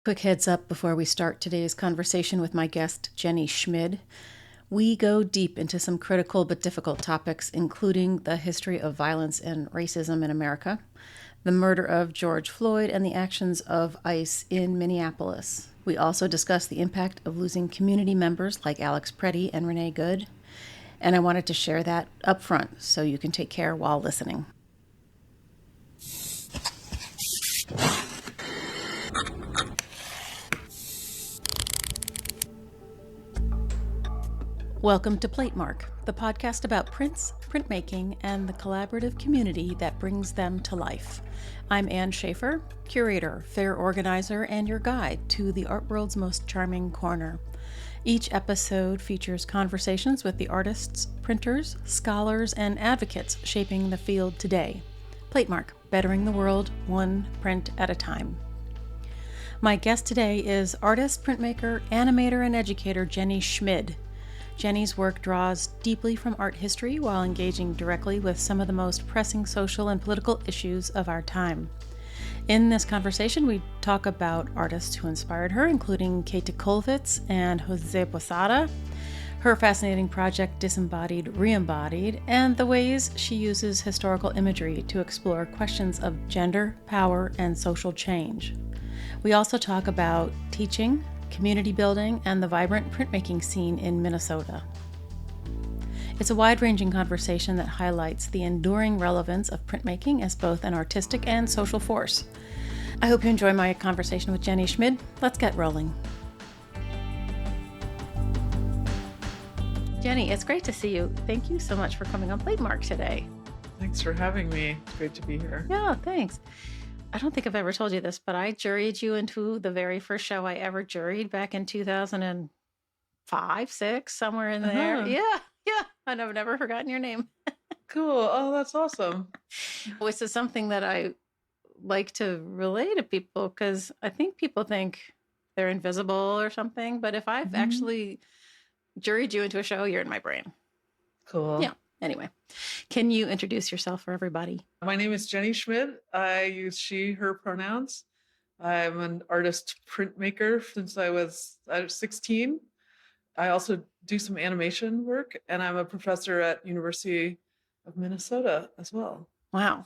Quick heads up before we start today's conversation with my guest, Jenny Schmid. We go deep into some critical but difficult topics, including the history of violence and racism in America, the murder of George Floyd, and the actions of ICE in Minneapolis. We also discuss the impact of losing community members like Alex Preddy and Renee Good, and I wanted to share that up front so you can take care while listening. Welcome to Platemark, the podcast about prints, printmaking, and the collaborative community that brings them to life. I'm Ann Schaefer, curator, fair organizer, and your guide to the art world's most charming corner. Each episode features conversations with the artists, printers, scholars, and advocates shaping the field today. Platemark, bettering the world one print at a time. My guest today is artist, printmaker, animator, and educator Jenny Schmid. Jenny's work draws deeply from art history while engaging directly with some of the most pressing social and political issues of our time. In this conversation, we talk about artists who inspired her, including Käthe Kollwitz and José Posada, her fascinating project Disembodied Reembodied, and the ways she uses historical imagery to explore questions of gender, power, and social change. We also talk about teaching, community building, and the vibrant printmaking scene in Minnesota. It's a wide-ranging conversation that highlights the enduring relevance of printmaking as both an artistic and social force. I hope you enjoy my conversation with Jenny Schmid. Let's get rolling. Jenny, it's great to see you. Thank you so much for coming on Platemark today. Thanks for having me. It's great to be here. Yeah, thanks. I don't think I've ever told you this, but I juried you into the very first show I ever juried back in 2005, 6, somewhere in there. Yeah. And I've never forgotten your name. Cool. Oh, that's awesome. Which is something that I like to relay to people because I think people think they're invisible or something. But if I've actually juried you into a show, you're in my brain. Cool. Yeah. Anyway, can you introduce yourself for everybody? My name is Jenny Schmid. I use she, her pronouns. I'm an artist printmaker since I was 16. I also do some animation work, and I'm a professor at University of Minnesota as well. Wow.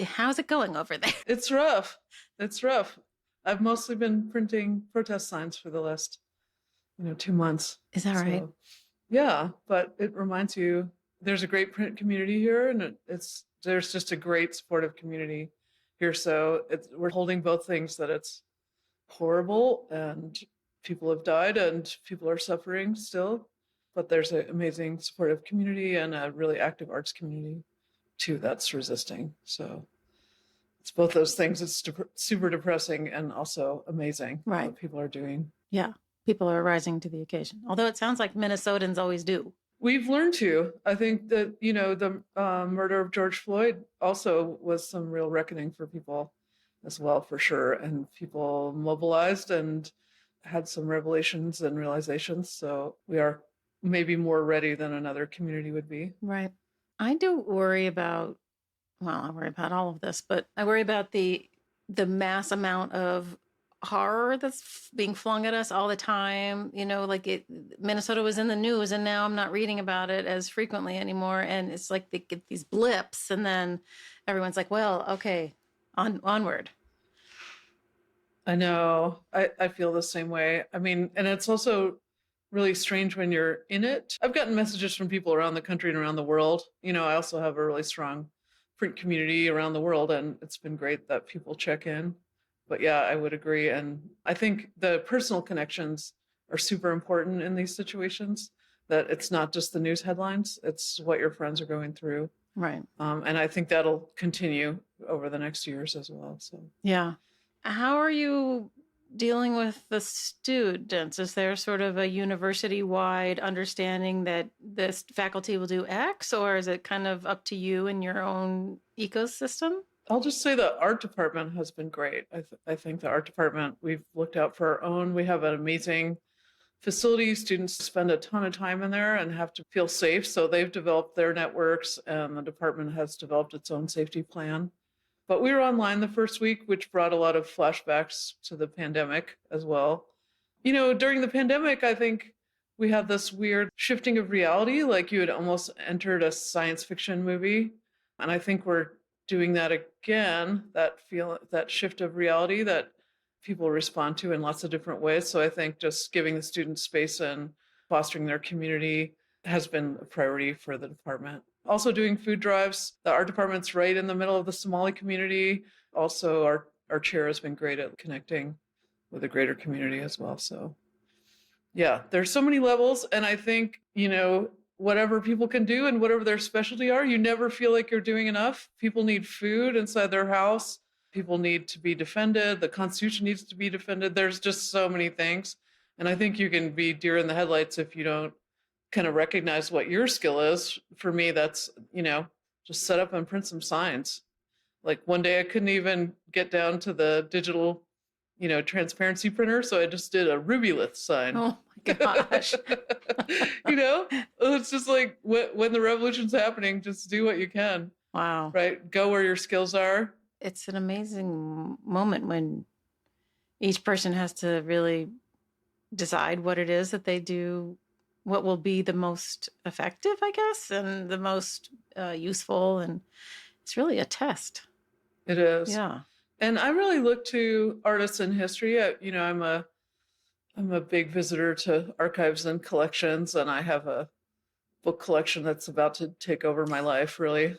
How's it going over there? It's rough. I've mostly been printing protest signs for the last, 2 months. Is that right? Yeah, but it reminds you there's a great print community here, and there's just a great supportive community here. So we're holding both things, that it's horrible and people have died and people are suffering still, but there's an amazing supportive community and a really active arts community too that's resisting. So it's both those things. It's super depressing and also amazing what people are doing. Yeah, people are rising to the occasion. Although it sounds like Minnesotans always do. We've learned to. I think that, the murder of George Floyd also was some real reckoning for people as well, for sure. And people mobilized and had some revelations and realizations. So we are maybe more ready than another community would be. Right. I do worry about, I worry about all of this, but I worry about the mass amount of horror that's being flung at us all the time. Minnesota was in the news and now I'm not reading about it as frequently anymore. And it's like they get these blips and then everyone's like, well, okay, onward. I know. I feel the same way. I mean, and it's also really strange when you're in it. I've gotten messages from people around the country and around the world. I also have a really strong print community around the world, and it's been great that people check in. But yeah, I would agree. And I think the personal connections are super important in these situations, that it's not just the news headlines, it's what your friends are going through. Right. And I think that'll continue over the next years as well. So yeah. How are you dealing with the students? Is there sort of a university-wide understanding that this faculty will do X, or is it kind of up to you and your own ecosystem? I'll just say the art department has been great. I think the art department, we've looked out for our own. We have an amazing facility. Students spend a ton of time in there and have to feel safe. So they've developed their networks, and the department has developed its own safety plan. But we were online the first week, which brought a lot of flashbacks to the pandemic as well. During the pandemic, I think we had this weird shifting of reality, like you had almost entered a science fiction movie. And I think we're doing that again, that shift of reality that people respond to in lots of different ways. So I think just giving the students space and fostering their community has been a priority for the department. Also doing food drives. The art department's right in the middle of the Somali community. Also, our chair has been great at connecting with the greater community as well. So yeah, there's so many levels. And I think, whatever people can do and whatever their specialty are, you never feel like you're doing enough. People need food inside their house. People need to be defended. The Constitution needs to be defended. There's just so many things. And I think you can be deer in the headlights if you don't kind of recognize what your skill is. For me, that's, just set up and print some signs. Like one day I couldn't even get down to the digital, transparency printer. So I just did a Rubylith sign. Oh my gosh. It's just like when the revolution's happening, just do what you can. Wow. Right. Go where your skills are. It's an amazing moment when each person has to really decide what it is that they do, what will be the most effective, I guess, and the most useful. And it's really a test. It is. Yeah. And I really look to artists in history. I'm a big visitor to archives and collections, and I have a book collection that's about to take over my life, really.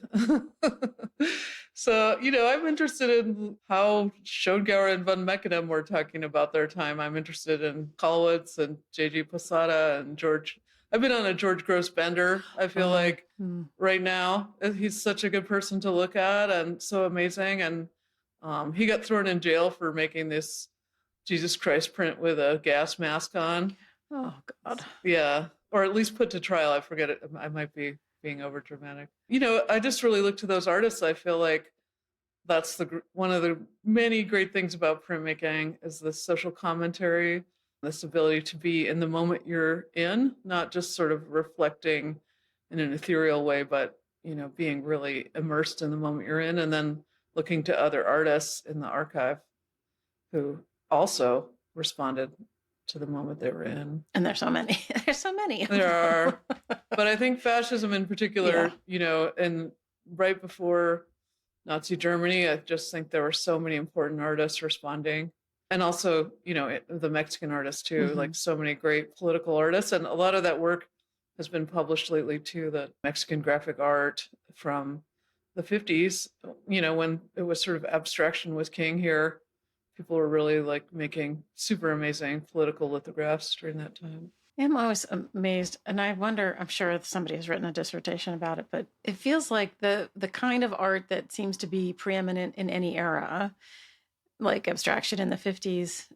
So, I'm interested in how Schoengauer and von Meckenem were talking about their time. I'm interested in Kollwitz and J.G. Posada and George. I've been on a George Gross bender, I feel like, right now. He's such a good person to look at and so amazing. And he got thrown in jail for making this Jesus Christ print with a gas mask on. Oh, God. Yeah. Or at least put to trial. I forget it. I might be being over dramatic. I just really look to those artists. I feel like that's one of the many great things about printmaking is the social commentary, this ability to be in the moment you're in, not just sort of reflecting in an ethereal way, but, being really immersed in the moment you're in, and then looking to other artists in the archive who also responded to the moment they were in. And there's so many. There's so many. There are. But I think fascism in particular, and right before Nazi Germany, I just think there were so many important artists responding. And also, the Mexican artists too, like so many great political artists. And a lot of that work has been published lately too, the Mexican graphic art from the 50s, when it was sort of abstraction was king here. People were really like making super amazing political lithographs during that time. I'm always amazed, and I wonder, I'm sure somebody has written a dissertation about it, but it feels like the kind of art that seems to be preeminent in any era, like abstraction in the 50s,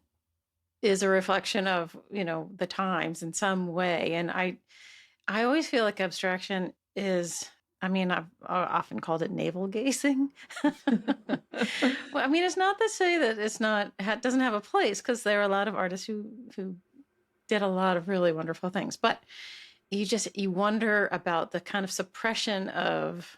is a reflection of, the times in some way. And I always feel like abstraction is, I've often called it navel gazing. Well, it's not to say that doesn't have a place, because there are a lot of artists who did a lot of really wonderful things. But you wonder about the kind of suppression of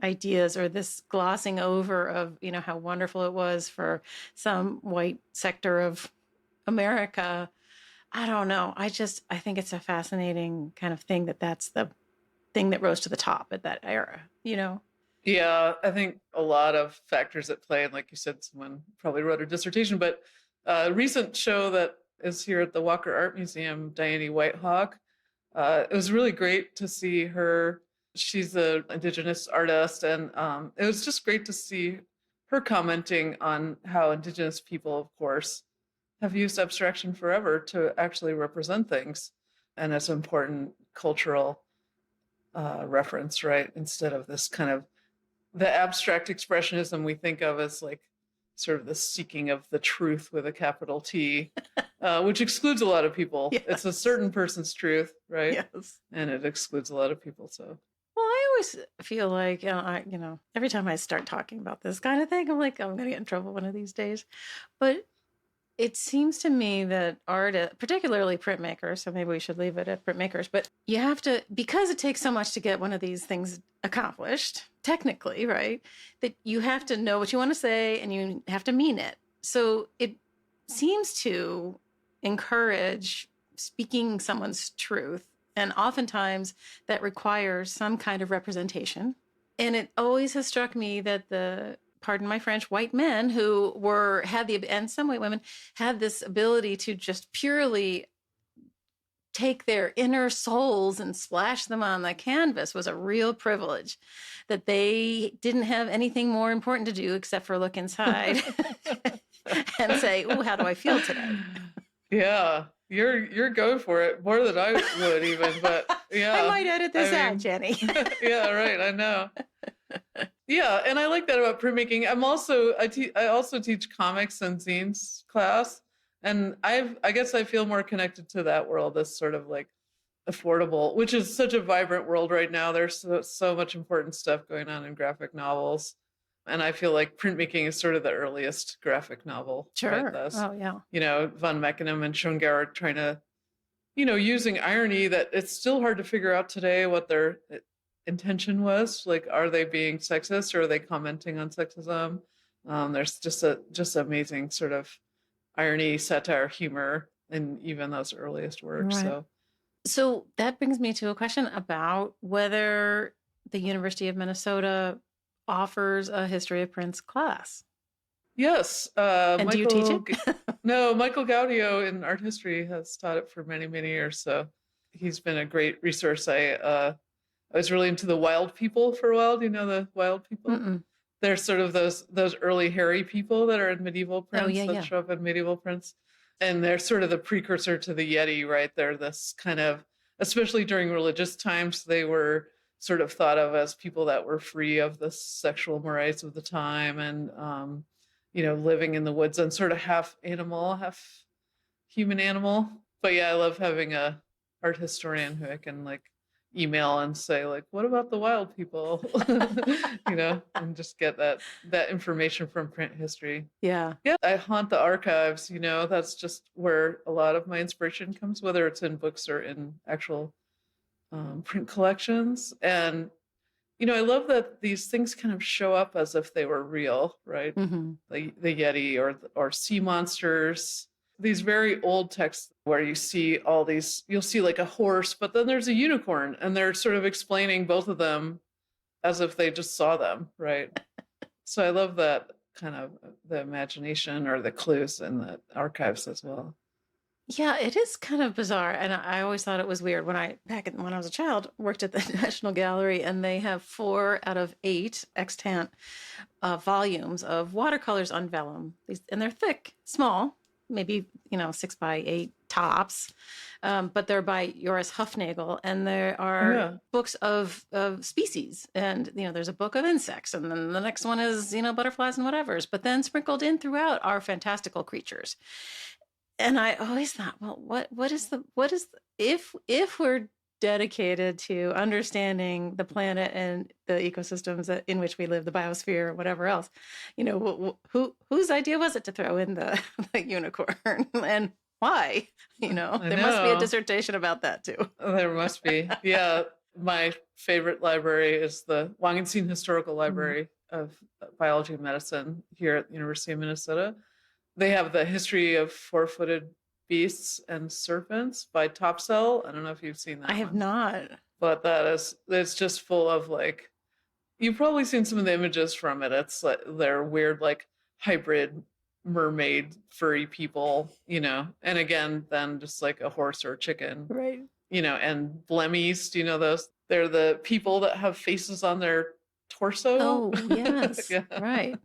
ideas, or this glossing over of, how wonderful it was for some white sector of America. I don't know. I think it's a fascinating kind of thing that's the thing that rose to the top at that era, Yeah, I think a lot of factors at play. And like you said, someone probably wrote a dissertation, but a recent show that is here at the Walker Art Museum, Diane Whitehawk, it was really great to see her. She's an Indigenous artist, and it was just great to see her commenting on how Indigenous people, of course, have used abstraction forever to actually represent things and as an important cultural reference, right? Instead of this kind of the abstract expressionism we think of as like sort of the seeking of the truth with a capital T, which excludes a lot of people. Yes. It's a certain person's truth, right? Yes. And it excludes a lot of people. So, well, I always feel like, every time I start talking about this kind of thing, I'm like, I'm going to get in trouble one of these days. But It seems to me that particularly printmakers, so maybe we should leave it at printmakers, but you have to, because it takes so much to get one of these things accomplished, technically, right? That you have to know what you want to say and you have to mean it. So it seems to encourage speaking someone's truth. And oftentimes that requires some kind of representation. And it always has struck me that pardon my French, white men who and some white women had this ability to just purely take their inner souls and splash them on the canvas was a real privilege, that they didn't have anything more important to do except for look inside and say, "Ooh, how do I feel today?" Yeah, you're going for it more than I would even, but yeah. I might edit this out, Jenny. Yeah, right. I know. Yeah, and I like that about printmaking. I also teach comics and zines class, and I guess I feel more connected to that world as sort of like affordable, which is such a vibrant world right now. There's so much important stuff going on in graphic novels. And I feel like printmaking is sort of the earliest graphic novel. Sure. Right? Oh, yeah. Von Meckenham and Schoengauer trying to, using irony that it's still hard to figure out today what their intention was. Like, are they being sexist or are they commenting on sexism? There's just amazing sort of irony, satire, humor in even those earliest works. Right. So that brings me to a question about whether the University of Minnesota offers a history of prints class. Yes. And do you teach it? No, Michael Gaudio in art history has taught it for many, many years. So he's been a great resource. I was really into the wild people for a while. Do you know the wild people? Mm-mm. They're sort of those early hairy people that are in medieval prints show up in medieval prints. And they're sort of the precursor to the Yeti, right? They're this kind of, especially during religious times, they were sort of thought of as people that were free of the sexual mores of the time and, living in the woods and sort of half animal, half human animal. But yeah, I love having a art historian who I can like email and say like, what about the wild people? And just get that information from print history. Yeah. Yeah. I haunt the archives, that's just where a lot of my inspiration comes, whether it's in books or in actual print collections. And, I love that these things kind of show up as if they were real, right? Mm-hmm. The Yeti or sea monsters, these very old texts where you see you'll see like a horse, but then there's a unicorn and they're sort of explaining both of them as if they just saw them, right? So I love that kind of the imagination or the clues in the archives as well. Yeah, it is kind of bizarre. And I always thought it was weird when I was a child, worked at the National Gallery, and they have 4 out of 8 extant volumes of watercolors on vellum. And they're thick, small, maybe, 6 by 8 tops. But they're by Joris Hufnagel. And there are books of species. And, there's a book of insects. And then the next one is, butterflies and whatevers. But then sprinkled in throughout are fantastical creatures. And I always thought, well, if we're dedicated to understanding the planet and the ecosystems in which we live, the biosphere, or whatever else, whose idea was it to throw in the unicorn and why? There must be a dissertation about that too. There must be. Yeah. My favorite library is the Wangenstein Historical Library of Biology and Medicine here at the University of Minnesota. They have the history of 4-footed beasts and serpents by Topsell. I don't know if you've seen that. I have not. But it's just full of like, you've probably seen some of the images from it. It's like they're weird, like hybrid mermaid furry people, and again, then just like a horse or a chicken. Right. And blemmies, do you know those? They're the people that have faces on their torso. Oh, yes. Yeah. Right.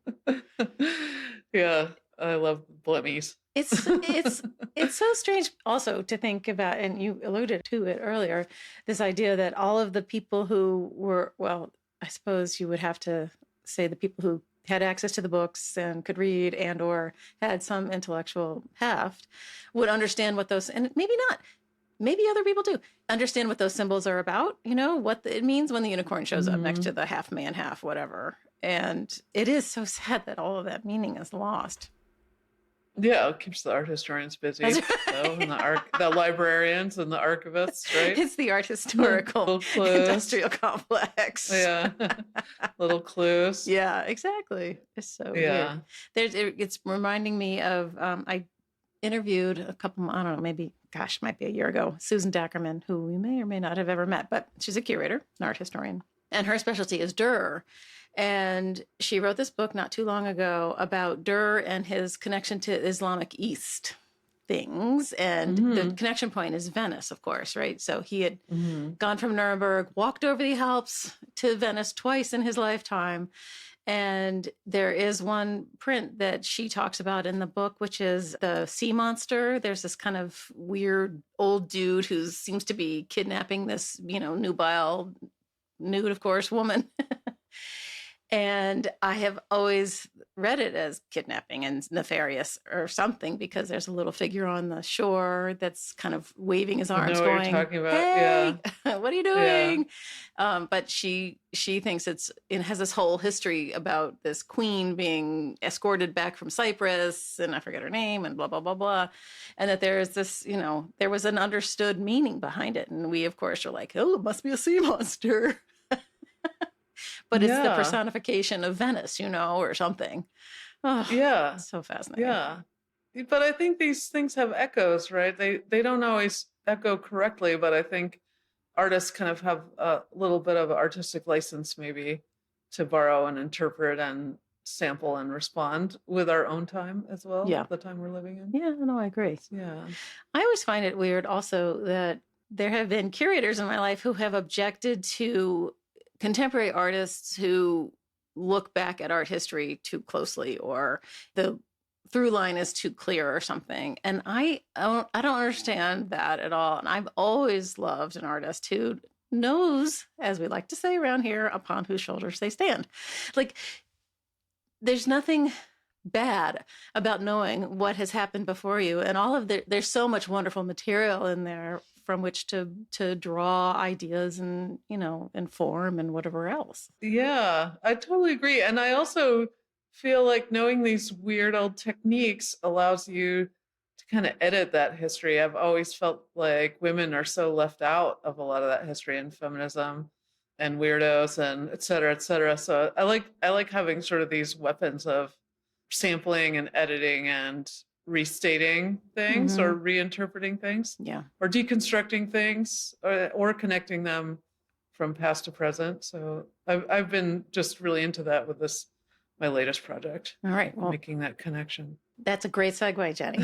Yeah. I love blemmies. It's so strange also to think about, and you alluded to it earlier, this idea that all of the people who were, well, I suppose you would have to say the people who had access to the books and could read and or had some intellectual heft would understand what those, and maybe not, maybe other people do, understand what those symbols are about, what it means when the unicorn shows up next to the half man, half whatever. And it is so sad that all of that meaning is lost. Yeah, it keeps the art historians busy. That's So, and the librarians and the archivists, right? It's the art historical industrial complex. Yeah. Little clues. Yeah, exactly. It's so Yeah. weird. It's reminding me of, I interviewed a couple, I don't know, maybe, gosh, might be a year ago, Susan Dackerman, who we may or may not have ever met, but she's a curator, an art historian, and her specialty is Dürer. And she wrote this book not too long ago about Dürer and his connection to Islamic East things. And the connection point is Venice, of course, right? So he had gone from Nuremberg, walked over the Alps to Venice twice in his lifetime. And there is one print that she talks about in the book, which is the sea monster. There's this kind of weird old dude who seems to be kidnapping this, nubile, nude, of course, woman. And I have always read it as kidnapping and nefarious or something, because there's a little figure on the shore that's kind of waving his arms, I know going, what you're talking about. "Hey, Yeah. what are you doing?" Yeah. But she thinks it has this whole history about this queen being escorted back from Cyprus, and I forget her name, and blah blah blah blah, and that there's this, there was an understood meaning behind it, and we of course are like, "Oh, it must be a sea monster." But it's the personification of Venice, or something. Oh, yeah. So fascinating. Yeah. But I think these things have echoes, right? They don't always echo correctly, but I think artists kind of have a little bit of artistic license maybe to borrow and interpret and sample and respond with our own time as well. Yeah. The time we're living in. Yeah, no, I agree. Yeah. I always find it weird also that there have been curators in my life who have objected to contemporary artists who look back at art history too closely, or the through line is too clear or something. And I don't understand that at all. And I've always loved an artist who knows, as we like to say around here, upon whose shoulders they stand. Like, there's nothing bad about knowing what has happened before you, and there's so much wonderful material in there from which to draw ideas and, inform and whatever else. Yeah, I totally agree. And I also feel like knowing these weird old techniques allows you to kind of edit that history. I've always felt like women are so left out of a lot of that history and feminism and weirdos and et cetera, et cetera. So I like having sort of these weapons of sampling and editing and restating things or reinterpreting things, or deconstructing things, or connecting them from past to present. So I've been just really into that with my latest project. All right, well, making that connection. That's a great segue, Jenny.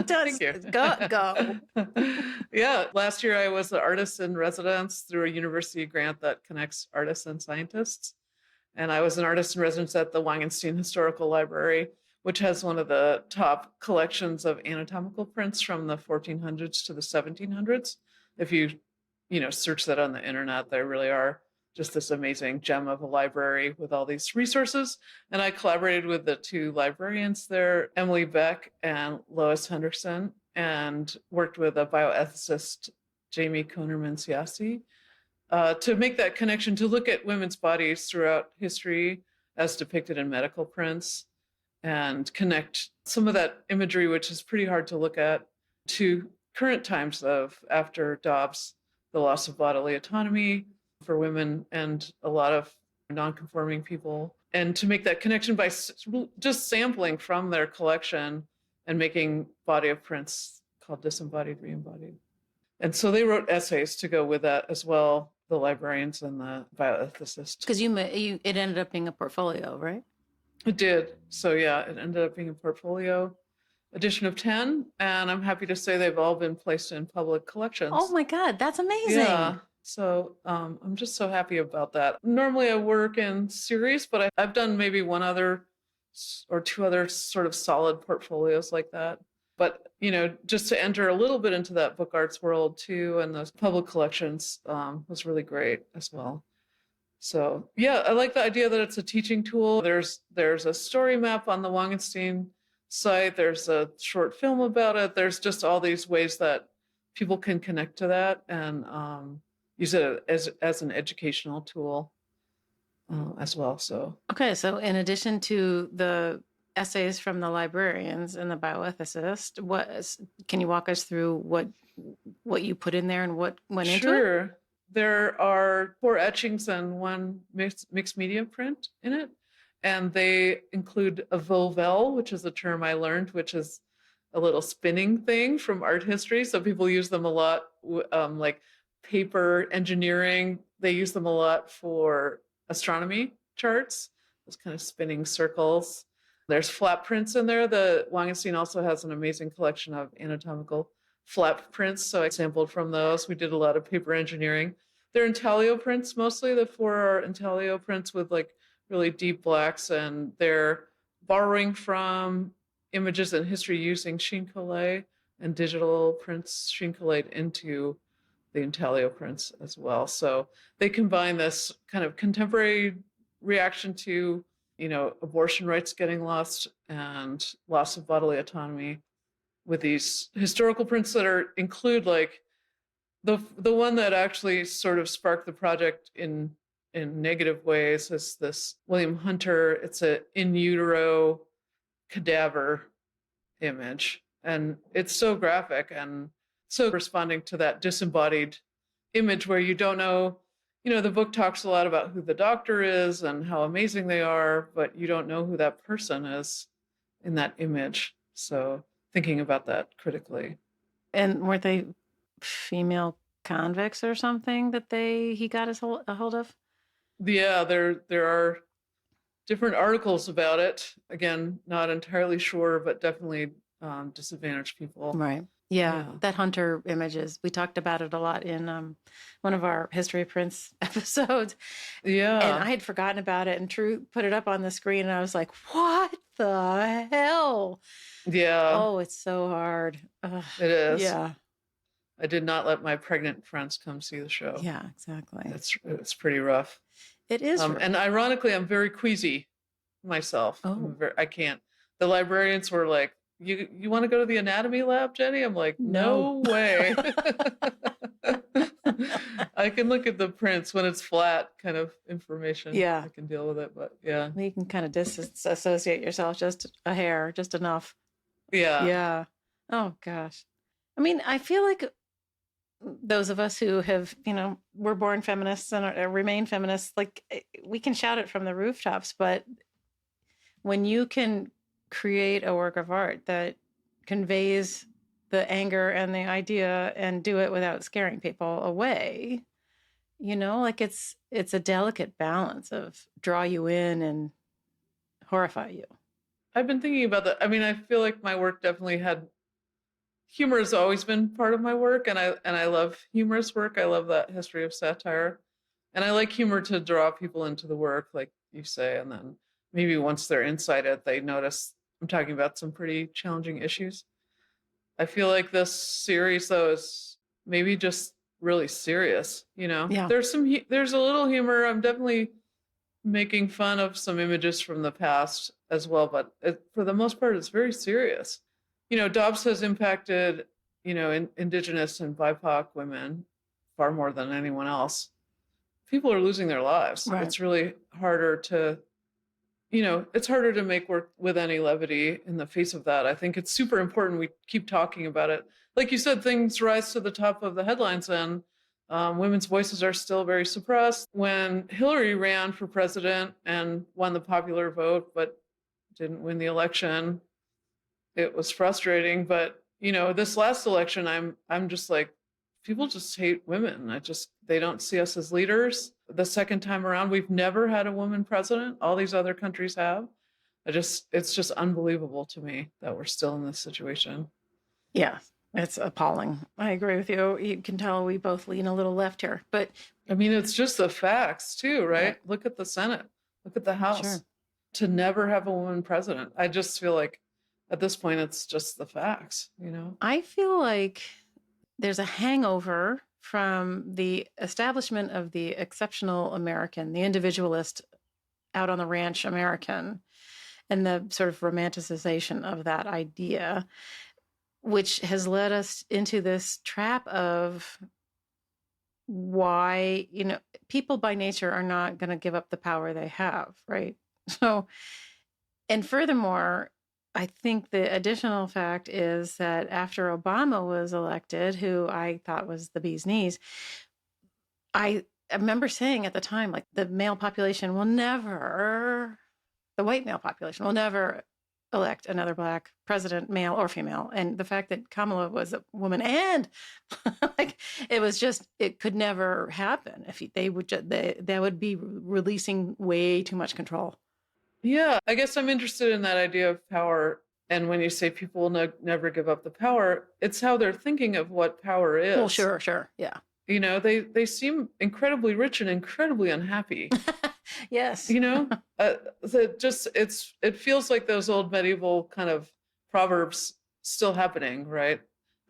Thank you. Go. Yeah, last year I was the artist in residence through a university grant that connects artists and scientists, and I was an artist in residence at the Wangenstein Historical Library, which has one of the top collections of anatomical prints from the 1400s to the 1700s. If you search that on the internet, there really are just this amazing gem of a library with all these resources. And I collaborated with the two librarians there, Emily Beck and Lois Henderson, and worked with a bioethicist, Jamie Konerman-Siasi, to make that connection, to look at women's bodies throughout history as depicted in medical prints, and connect some of that imagery, which is pretty hard to look at, to current times of after Dobbs, the loss of bodily autonomy for women and a lot of non-conforming people, and to make that connection by just sampling from their collection and making body of prints called Disembodied Reembodied. And so they wrote essays to go with that as well, the librarians and the bioethicists. Because it ended up being a portfolio, right? It did. So yeah, it ended up being a portfolio edition of 10, and I'm happy to say they've all been placed in public collections. Oh my God, that's amazing. Yeah. So I'm just so happy about that. Normally I work in series, but I've done maybe one other or two other sort of solid portfolios like that. But, just to enter a little bit into that book arts world too, and those public collections was really great as well. So yeah, I like the idea that it's a teaching tool. There's a story map on the Wangenstein site. There's a short film about it. There's just all these ways that people can connect to that and use it as an educational tool as well. So okay, so in addition to the essays from the librarians and the bioethicist. Can you walk us through what you put in there and what went into it? Sure. There are 4 etchings and 1 mixed media print in it. And they include a volvel, which is a term I learned, which is a little spinning thing from art history. So people use them a lot, like paper engineering. They use them a lot for astronomy charts, those kind of spinning circles. There's flap prints in there. The Wangestein also has an amazing collection of anatomical flap prints. So I sampled from those. We did a lot of paper engineering. They're intaglio prints mostly. The 4 are intaglio prints with like really deep blacks, and they're borrowing from images in history using sheen collé and digital prints sheen collé into the intaglio prints as well. So they combine this kind of contemporary reaction to, abortion rights getting lost and loss of bodily autonomy with these historical prints that include like the one that actually sort of sparked the project in negative ways is this William Hunter. It's a in utero cadaver image, and it's so graphic and so responding to that disembodied image where you don't know, the book talks a lot about who the doctor is and how amazing they are, but you don't know who that person is in that image. So thinking about that critically. And weren't they female convicts or something that he got a hold of? Yeah, there are different articles about it. Again, not entirely sure, but definitely disadvantaged people. Right. Yeah, that Hunter images. We talked about it a lot in one of our History of Prints episodes. Yeah. And I had forgotten about it, and True put it up on the screen, and I was like, what the hell? Yeah. Oh, it's so hard. Ugh. It is. Yeah. I did not let my pregnant friends come see the show. Yeah, exactly. It's pretty rough. It is. And ironically, I'm very queasy myself. Oh. I can't. The librarians were like, you want to go to the anatomy lab, Jenny? I'm like, no way. I can look at the prints when it's flat kind of information. Yeah. I can deal with it, but yeah. You can kind of disassociate yourself just a hair, just enough. Yeah. Yeah. Oh, gosh. I mean, I feel like those of us who have, we're born feminists and remain feminists, like we can shout it from the rooftops, but when you can create a work of art that conveys the anger and the idea and do it without scaring people away, like it's a delicate balance of draw you in and horrify you. I've been thinking about that. I mean, I feel like my work definitely had humor has always been part of my work, and I love humorous work. I love that history of satire, and I like humor to draw people into the work, like you say, and then maybe once they're inside it, they notice I'm talking about some pretty challenging issues. I feel like this series, though, is maybe just really serious. Yeah. There's a little humor. I'm definitely making fun of some images from the past as well, but for the most part, it's very serious. Dobbs has impacted, Indigenous and BIPOC women far more than anyone else. People are losing their lives. Right. It's really harder to, it's harder to make work with any levity in the face of that. I think it's super important we keep talking about it. Like you said, things rise to the top of the headlines, and women's voices are still very suppressed. When Hillary ran for president and won the popular vote, but didn't win the election, it was frustrating. But this last election, I'm just like, people just hate women. They don't see us as leaders. The second time around, we've never had a woman president. All these other countries have. It's just unbelievable to me that we're still in this situation. Yeah, it's appalling. I agree with you. You can tell we both lean a little left here, but I mean, it's just the facts too, right? Yeah. Look at the Senate, look at the House. Sure. To never have a woman president, I just feel like at this point, it's just the facts, I feel like there's a hangover from the establishment of the exceptional American, the individualist out on the ranch American, and the sort of romanticization of that idea, which has led us into this trap of why, people by nature are not going to give up the power they have, right? So And furthermore, I think the additional fact is that after Obama was elected, who I thought was the bee's knees, I remember saying at the time, like, the white male population will never elect another Black president, male or female. And the fact that Kamala was a woman and like, it could never happen if they would be releasing way too much control. Yeah, I guess I'm interested in that idea of power. And when you say people will never give up the power, it's how they're thinking of what power is. Well, sure. Yeah. You know, they seem incredibly rich and incredibly unhappy. Yes. You know, it feels like those old medieval kind of proverbs still happening, right?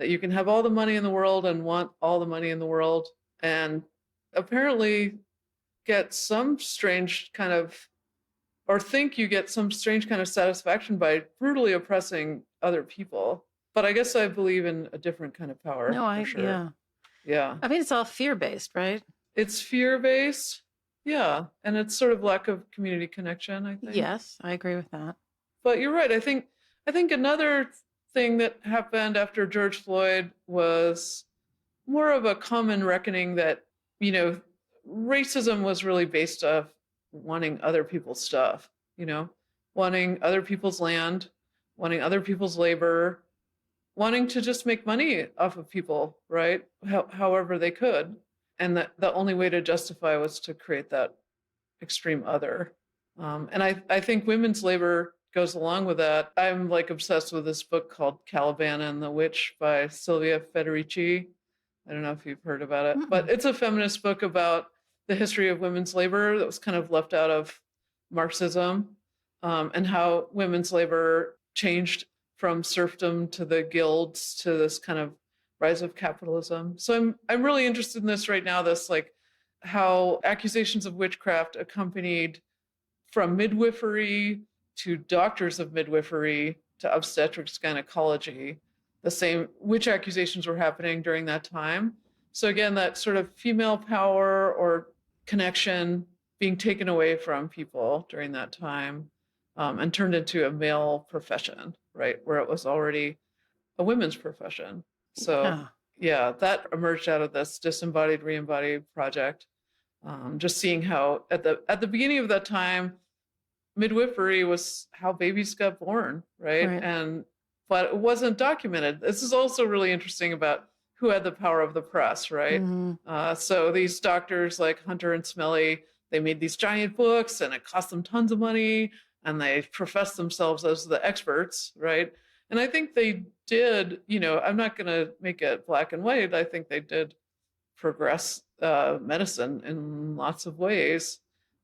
That you can have all the money in the world and want all the money in the world, and apparently get some strange kind of, or think you get some strange kind of satisfaction by brutally oppressing other people. But I guess I believe in a different kind of power. No, sure. Yeah. I mean, it's all fear-based, right? It's fear-based. Yeah. And it's sort of lack of community connection, I think. Yes, I agree with that. But you're right. I think another thing that happened after George Floyd was more of a common reckoning that, you know, racism was really based off wanting other people's stuff, you know, wanting other people's land, wanting other people's labor, wanting to just make money off of people, right? However they could. And that the only way to justify was to create that extreme other. And I think women's labor goes along with that. I'm like obsessed with this book called Caliban and the Witch by Silvia Federici. I don't know if you've heard about it, but it's a feminist book about the history of women's labor that was kind of left out of Marxism, and how women's labor changed from serfdom to the guilds to this kind of rise of capitalism. So I'm really interested in this right now, this like how accusations of witchcraft accompanied from midwifery to doctors of midwifery to obstetrics gynecology, the same witch accusations were happening during that time. So again, that sort of female power or connection being taken away from people during that time, and turned into a male profession, right? Where it was already a women's profession. So yeah, that emerged out of this Disembodied Reembodied project. Just seeing how at the beginning of that time, midwifery was how babies got born, right? But it wasn't documented. This is also really interesting about who had the power of the press, right? So these doctors like Hunter and Smelly, they made these giant books and it cost them tons of money, and they professed themselves as the experts, right? And I think they did, you know, I'm not going to make it black and white. I think they did progress medicine in lots of ways.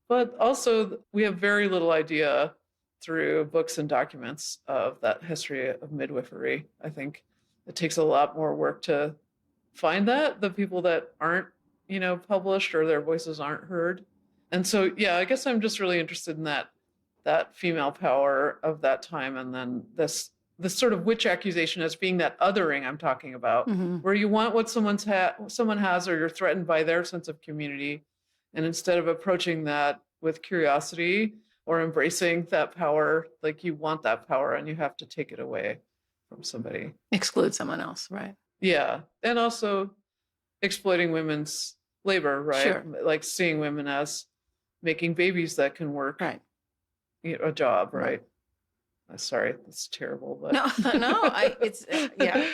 But also, we have very little idea through books and documents of that history of midwifery. I think it takes a lot more work to find that, the people that aren't, you know, published or their voices aren't heard. And so, yeah, I guess I'm just really interested in that female power of that time, and then this sort of witch accusation as being that othering I'm talking about, where you want what someone has, or you're threatened by their sense of community. And instead of approaching that with curiosity or embracing that power, like you want that power and you have to take it away from somebody. Exclude someone else, right? Yeah. And also exploiting women's labor, right? Sure. Like seeing women as making babies that can work a job, right? Sorry, that's terrible. But no, yeah.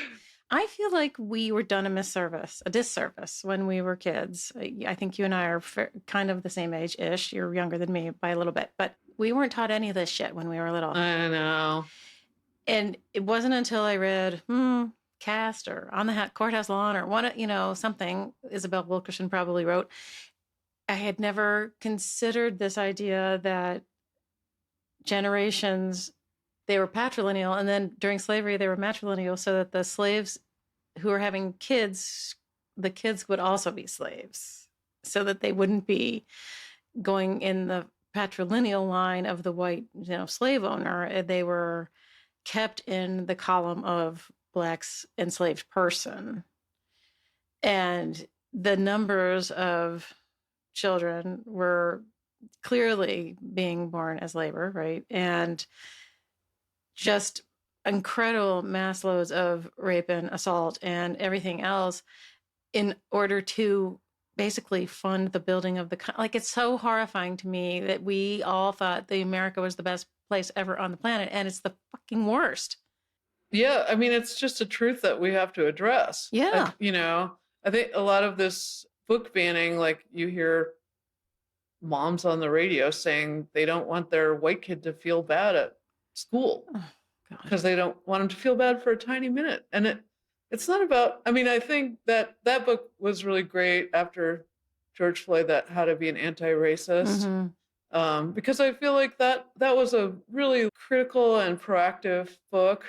I feel like we were done a disservice when we were kids. I think you and I are kind of the same age-ish. You're younger than me by a little bit, but we weren't taught any of this shit when we were little. I know. And it wasn't until I read Cast or On the Courthouse Lawn or one, you know, something Isabel Wilkerson probably wrote. I had never considered this idea that generations, they were patrilineal, and then during slavery they were matrilineal, so that the slaves who were having kids, the kids would also be slaves, so that they wouldn't be going in the patrilineal line of the white, you know, slave owner. They were kept in the column of Black's enslaved person. And the numbers of children were clearly being born as labor, right? And just incredible mass loads of rape and assault and everything else in order to basically fund the building of like, it's so horrifying to me that we all thought the America was the best place ever on the planet, and it's the fucking worst. Yeah, I mean, it's just a truth that we have to address. Yeah. I think a lot of this book banning, like you hear moms on the radio saying they don't want their white kid to feel bad at school because they don't want him to feel bad for a tiny minute. And it's not about, I mean, I think that book was really great after George Floyd, that How to Be an Anti-Racist, because I feel like that was a really critical and proactive book.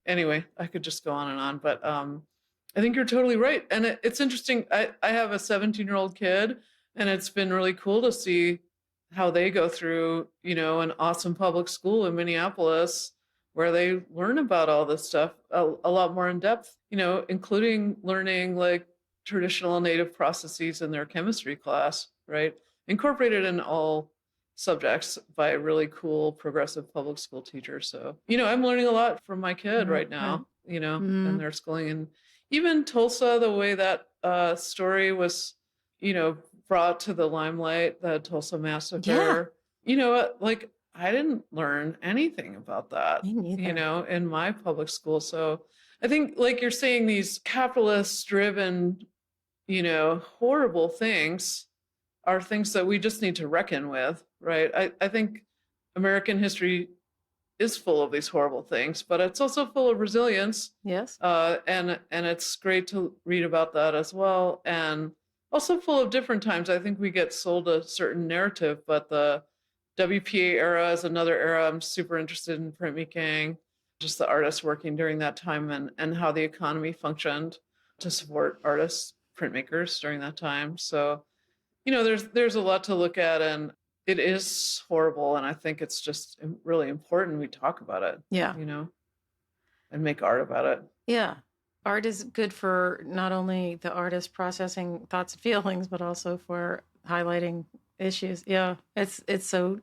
Anyway, I could just go on, but I think you're totally right. And it's interesting. I have a 17-year-old kid, and it's been really cool to see how they go through, an awesome public school in Minneapolis where they learn about all this stuff a lot more in depth, including learning like traditional native processes in their chemistry class, right? Incorporated in all subjects by a really cool progressive public school teacher. So, I'm learning a lot from my kid right now, and their schooling. And even Tulsa, the way that story was, brought to the limelight, the Tulsa massacre, like I didn't learn anything about that, in my public school. So I think, like you're saying, these capitalist driven, horrible things are things that we just need to reckon with, right? I think American history is full of these horrible things, but it's also full of resilience. Yes. And it's great to read about that as well. And also full of different times. I think we get sold a certain narrative, but the WPA era is another era. I'm super interested in printmaking, just the artists working during that time and how the economy functioned to support artists, printmakers during that time. So, there's a lot to look at, and it is horrible. And I think it's just really important we talk about it. Yeah. And make art about it. Yeah. Art is good for not only the artist processing thoughts and feelings, but also for highlighting issues. Yeah. It's so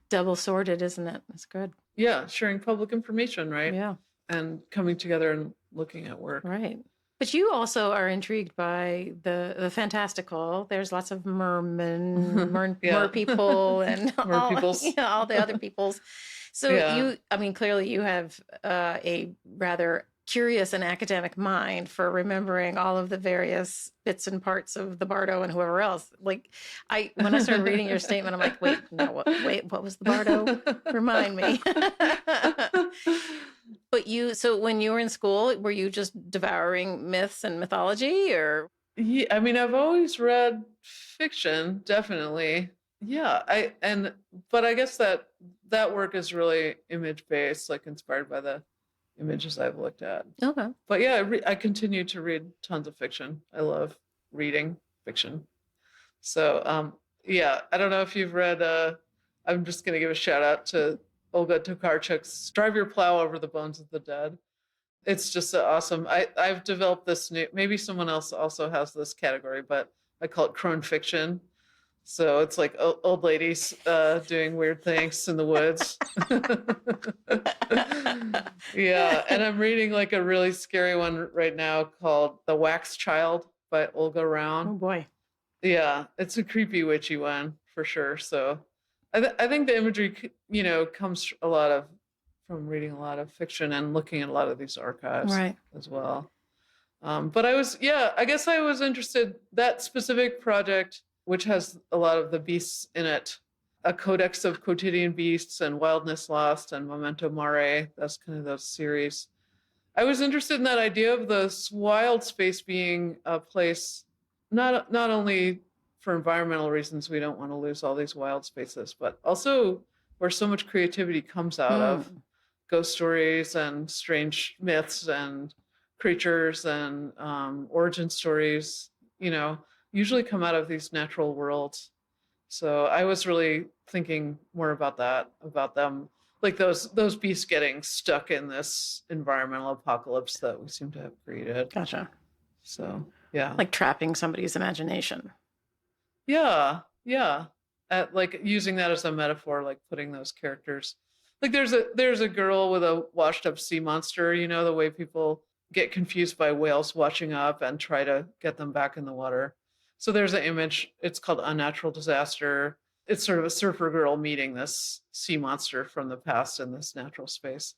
double-sworded, isn't it? It's good. Yeah. Sharing public information, right? Yeah. And coming together and looking at work. Right. But you also are intrigued by the fantastical. There's lots of mermen, mer people, and all the other peoples. So clearly you have a rather curious and academic mind for remembering all of the various bits and parts of the Bardo and whoever else. Like when I started reading your statement, I'm like, what was the Bardo? Remind me. But so when you were in school, were you just devouring myths and mythology, or? Yeah, I mean, I've always read fiction, definitely. Yeah, but I guess that work is really image-based, like inspired by the images I've looked at. Okay. But yeah, I continue to read tons of fiction. I love reading fiction. So, I don't know if you've read, I'm just going to give a shout out to Olga Tokarczuk's Drive Your Plow Over the Bones of the Dead. It's just awesome. I've developed this new, maybe someone else also has this category, but I call it crone fiction. So it's like old ladies doing weird things in the woods. Yeah, and I'm reading like a really scary one right now called The Wax Child by Olga Round. Oh boy. Yeah, it's a creepy, witchy one for sure. So I think the imagery, comes a lot from reading a lot of fiction and looking at a lot of these archives as well. But I guess I was interested, that specific project, which has a lot of the beasts in it, a codex of quotidian beasts and Wildness Lost and Memento Mori. That's kind of those series. I was interested in that idea of this wild space being a place, not only for environmental reasons, we don't want to lose all these wild spaces, but also where so much creativity comes out of ghost stories and strange myths and creatures and origin stories, usually come out of these natural worlds. So I was really thinking more about that, about them, like those beasts getting stuck in this environmental apocalypse that we seem to have created. Gotcha. So, yeah. Like trapping somebody's imagination. Yeah. at like using that as a metaphor, like putting those characters. Like there's a girl with a washed up sea monster, you know, the way people get confused by whales washing up and try to get them back in the water. So there's an image, it's called Unnatural Disaster. It's sort of a surfer girl meeting this sea monster from the past in this natural space.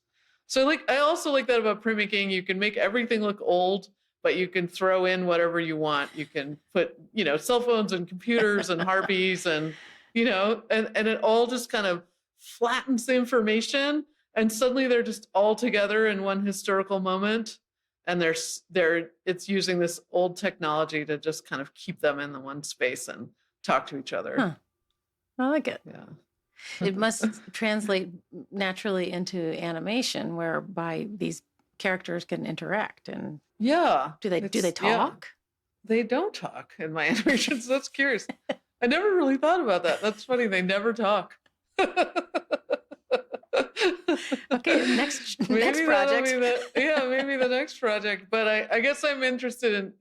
So like I also like that about printmaking. You can make everything look old, but you can throw in whatever you want. You can put, you know, cell phones and computers and harpies and, you know, and it all just kind of flattens the information, and suddenly they're just all together in one historical moment, and it's using this old technology to just kind of keep them in the one space and talk to each other. Huh. I like it. Yeah. It must translate naturally into animation, whereby these characters can interact. And yeah, do they talk? Yeah. They don't talk in my animations. That's curious. I never really thought about that. That's funny. They never talk. Okay, next project. Maybe the next project. But I guess I'm interested in,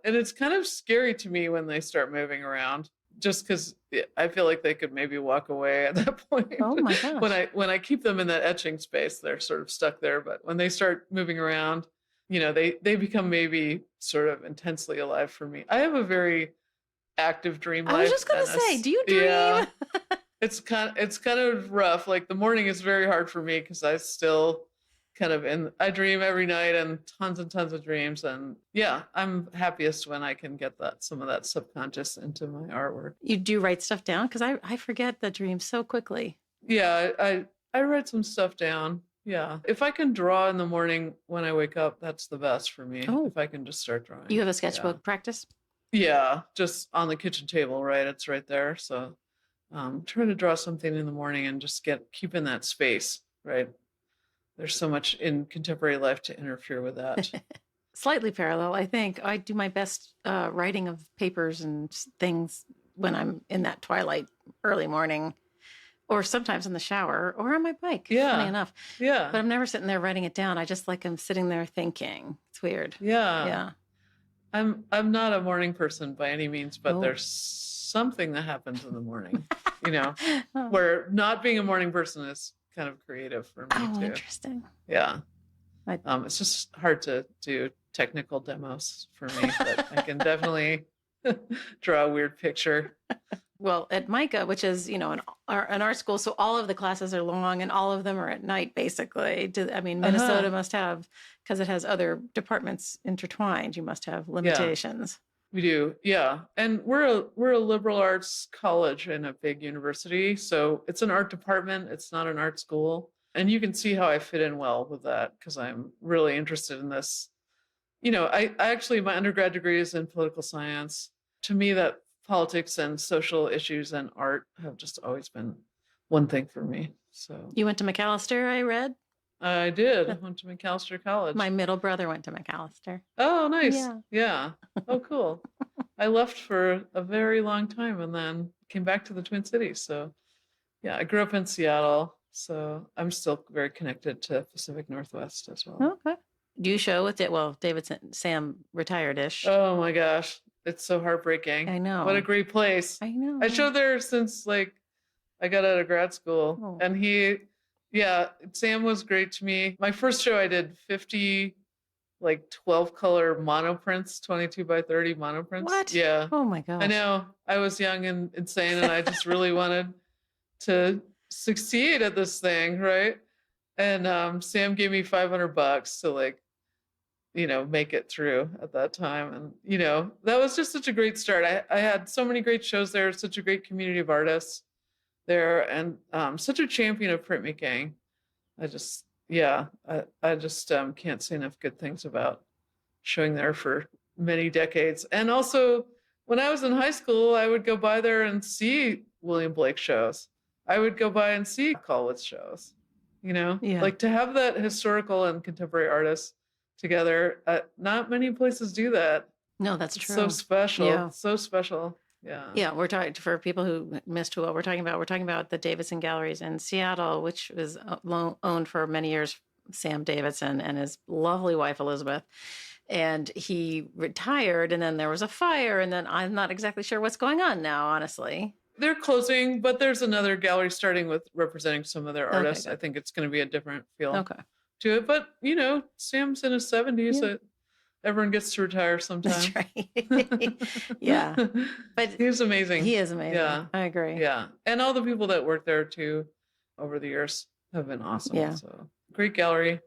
and it's kind of scary to me when they start moving around, just because I feel like they could maybe walk away at that point. Oh my gosh. When I keep them in that etching space, they're sort of stuck there. But when they start moving around, you know, they become maybe sort of intensely alive for me. I have a very active dream life. I was just going to say, do you dream? Yeah. It's kind of rough. Like the morning is very hard for me because I still I dream every night and tons of dreams. And yeah, I'm happiest when I can get some of that subconscious into my artwork. You do write stuff down? Because I forget the dreams so quickly. Yeah, I write some stuff down. Yeah. If I can draw in the morning when I wake up, that's the best for me. Oh. If I can just start drawing. You have a sketchbook practice? Yeah, just on the kitchen table, right? It's right there. So trying to draw something in the morning and just keep in that space, right? There's so much in contemporary life to interfere with that. Slightly parallel. I think I do my best writing of papers and things when I'm in that twilight early morning, or sometimes in the shower or on my bike. Yeah. Funny enough. Yeah. But I'm never sitting there writing it down. I just I'm sitting there thinking. It's weird. Yeah. Yeah. I'm not a morning person by any means, but there's something that happens in the morning, you know, where not being a morning person is kind of creative for me too. Interesting. Yeah. It's just hard to do technical demos for me, but I can definitely draw a weird picture. Well, at MICA, which is, you know, an art school, so all of the classes are long and all of them are at night, basically. Minnesota must have, because it has other departments intertwined, you must have limitations. Yeah, we do, yeah. And we're a liberal arts college and a big university, so it's an art department. It's not an art school. And you can see how I fit in well with that because I'm really interested in this. You know, I actually, my undergrad degree is in political science. To me, that politics and social issues and art have just always been one thing for me. So you went to McAllister, I read? I did. I went to McAllister College. My middle brother went to McAllister. Oh, nice. Yeah. Oh, cool. I left for a very long time and then came back to the Twin Cities. So yeah, I grew up in Seattle. So I'm still very connected to Pacific Northwest as well. Okay. Do you show with it? Well, Sam retired-ish. Oh my gosh. It's so heartbreaking. I know. What a great place. I know. I showed there since I got out of grad school. Oh. And Sam was great to me. My first show I did 50 12 color monoprints, 22 by 30 monoprints. What? Yeah. Oh my gosh. I know. I was young and insane and I just really wanted to succeed at this thing, right? And Sam gave me $500 to make it through at that time. And, that was just such a great start. I had so many great shows there, such a great community of artists there, and such a champion of printmaking. I just can't say enough good things about showing there for many decades. And also, when I was in high school, I would go by there and see William Blake shows. I would go by and see Kollwitz shows, to have that historical and contemporary artists together. Not many places do that. No, that's true. So special. Yeah. So special. Yeah. Yeah. We're talking, for people who missed what we're talking about the Davidson Galleries in Seattle, which was owned for many years, Sam Davidson and his lovely wife, Elizabeth. And he retired, and then there was a fire, and then I'm not exactly sure what's going on now, honestly. They're closing, but there's another gallery starting with representing some of their artists. good. I think it's going to be a different feel Okay. to it. But, Sam's in his 70s. Yeah. Everyone gets to retire sometime. That's right. Yeah. But he's amazing. he is amazing. Yeah. I agree. Yeah. And all the people that work there too over the years have been awesome. Yeah. So great gallery.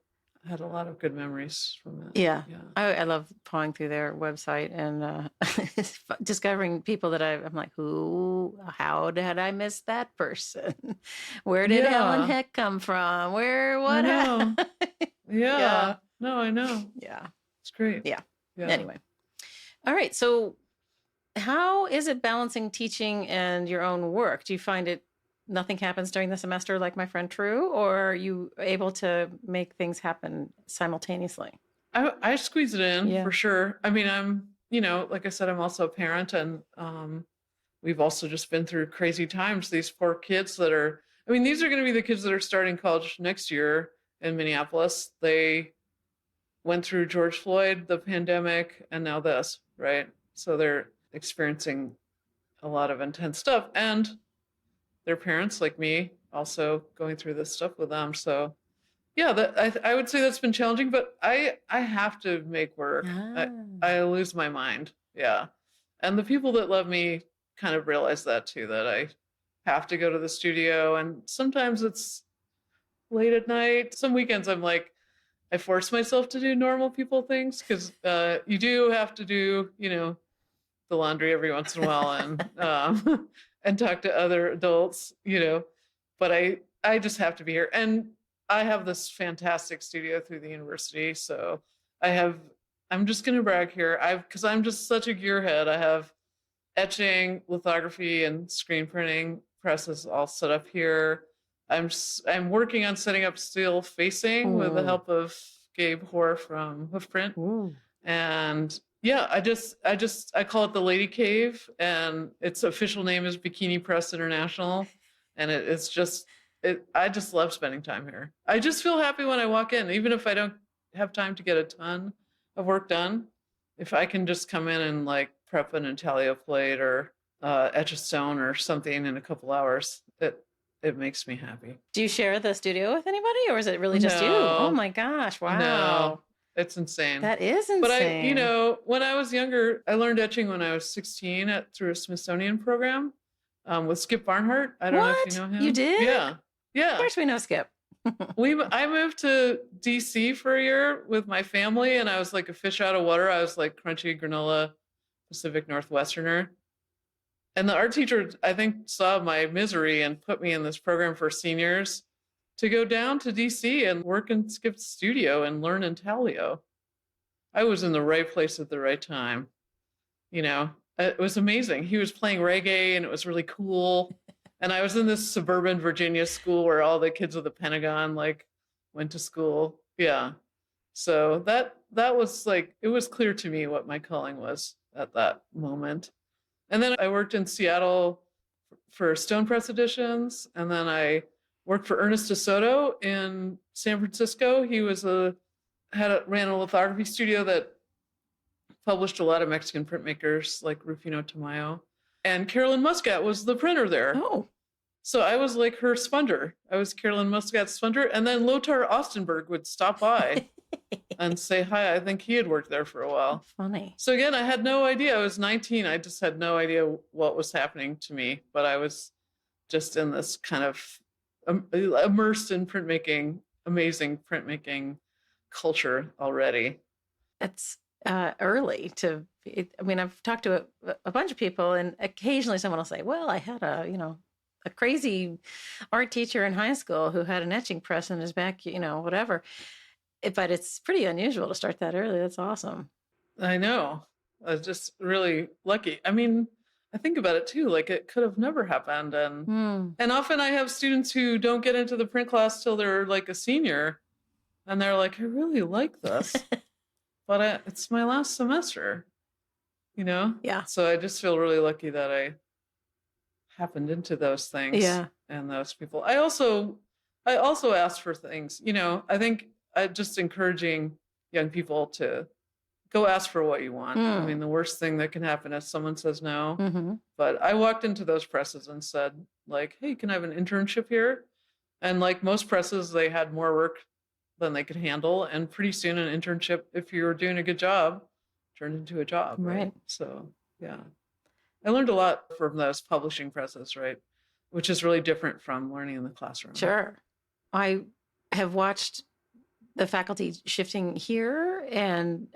I had a lot of good memories from it. Yeah. I love pawing through their website and discovering people that I'm like, how did I miss that person? Where did Helen Heck come from? What? Yeah. No, I know. Yeah. It's great. Yeah. Anyway. All right. So how is it balancing teaching and your own work? Do you find nothing happens during the semester like my friend True, or are you able to make things happen simultaneously? I squeeze it in for sure. I mean, I'm, like I said, I'm also a parent, and we've also just been through crazy times. These poor kids these are going to be the kids that are starting college next year in Minneapolis. They went through George Floyd, the pandemic, and now this, right? So they're experiencing a lot of intense stuff, and their parents, like me, also going through this stuff with them. So I would say that's been challenging, but I have to make work. I lose my mind. Yeah. And the people that love me kind of realize that too, that I have to go to the studio, and sometimes it's late at night. Some weekends I'm like, I force myself to do normal people things, because you do have to do, the laundry every once in a while and and talk to other adults, but I just have to be here. And I have this fantastic studio through the university. So I'm just going to brag here. Because I'm just such a gearhead. I have etching, lithography, and screen printing presses all set up here. I'm working on setting up steel facing with the help of Gabe Hoare from Hoofprint. Ooh. And I call it the Lady Cave, and its official name is Bikini Press International. And I just love spending time here. I just feel happy when I walk in, even if I don't have time to get a ton of work done. If I can just come in and like prep an intaglio plate or etch a stone or something in a couple hours, it makes me happy. Do you share the studio with anybody, or is it really just you? Oh my gosh. Wow. No. It's insane. That is insane. But when I was younger, I learned etching when I was 16 through a Smithsonian program with Skip Barnhart. I don't know if you know him. You did? Yeah. Yeah. Of course we know Skip. I moved to DC for a year with my family, and I was like a fish out of water. I was like crunchy granola Pacific Northwesterner. And the art teacher, I think, saw my misery and put me in this program for seniors to go down to DC and work in Skip's studio and learn intaglio. I was in the right place at the right time. It was amazing. He was playing reggae, and it was really cool. And I was in this suburban Virginia school where all the kids of the Pentagon went to school. Yeah. So that was it was clear to me what my calling was at that moment. And then I worked in Seattle for Stone Press editions, and then I worked for Ernest DeSoto in San Francisco. He ran a lithography studio that published a lot of Mexican printmakers like Rufino Tamayo. And Carolyn Muscat was the printer there. Oh. So I was like her sponder. I was Carolyn Muscat's sponder. And then Lothar Ostenberg would stop by and say hi. I think he had worked there for a while. Funny. So again, I had no idea. I was 19. I just had no idea what was happening to me. But I was just in this kind of immersed in printmaking, amazing printmaking culture already. It's early I've talked to a bunch of people, and occasionally someone will say, well, I had a crazy art teacher in high school who had an etching press in his back, whatever. But it's pretty unusual to start that early. That's awesome. I know. I was just really lucky. I mean, I think about it too, it could have never happened. And often I have students who don't get into the print class till they're a senior, and they're like, I really like this, but it's my last semester, Yeah. So I just feel really lucky that I happened into those things. Yeah. And those people. I also asked for things, I think just encouraging young people to go ask for what you want. I mean, the worst thing that can happen is someone says no. Mm-hmm. But I walked into those presses and said, like, hey, can I have an internship here? And like most presses, they had more work than they could handle. And pretty soon an internship, if you were doing a good job, turned into a job. Right. So, yeah. I learned a lot from those publishing presses, right? Which is really different from learning in the classroom. Sure. I have watched the faculty shifting here, and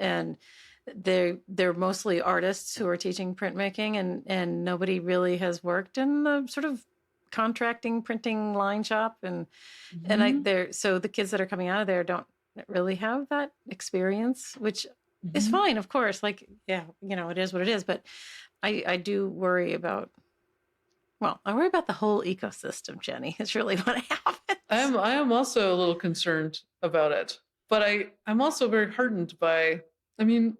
they're mostly artists who are teaching printmaking, and nobody really has worked in the sort of contracting printing line shop, and so the kids that are coming out of there don't really have that experience, which is fine, of course. Like, yeah, it is what it is, but I do worry about. Well, I worry about the whole ecosystem, Jenny. It's really what happens. I am also a little concerned about it, but I'm also very heartened by, I mean,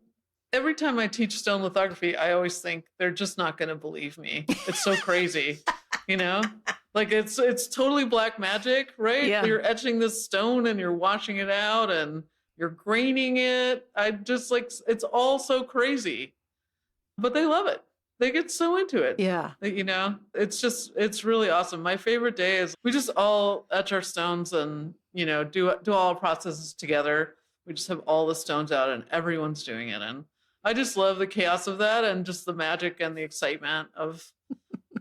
every time I teach stone lithography, I always think they're just not going to believe me. It's so crazy, like it's totally black magic, right? Yeah. You're etching this stone and you're washing it out and you're graining it. I just like, it's all so crazy, but they love it. They get so into it. Yeah. It's really awesome. My favorite day is we just all etch our stones and, do all our processes together. We just have all the stones out and everyone's doing it. And I just love the chaos of that and just the magic and the excitement of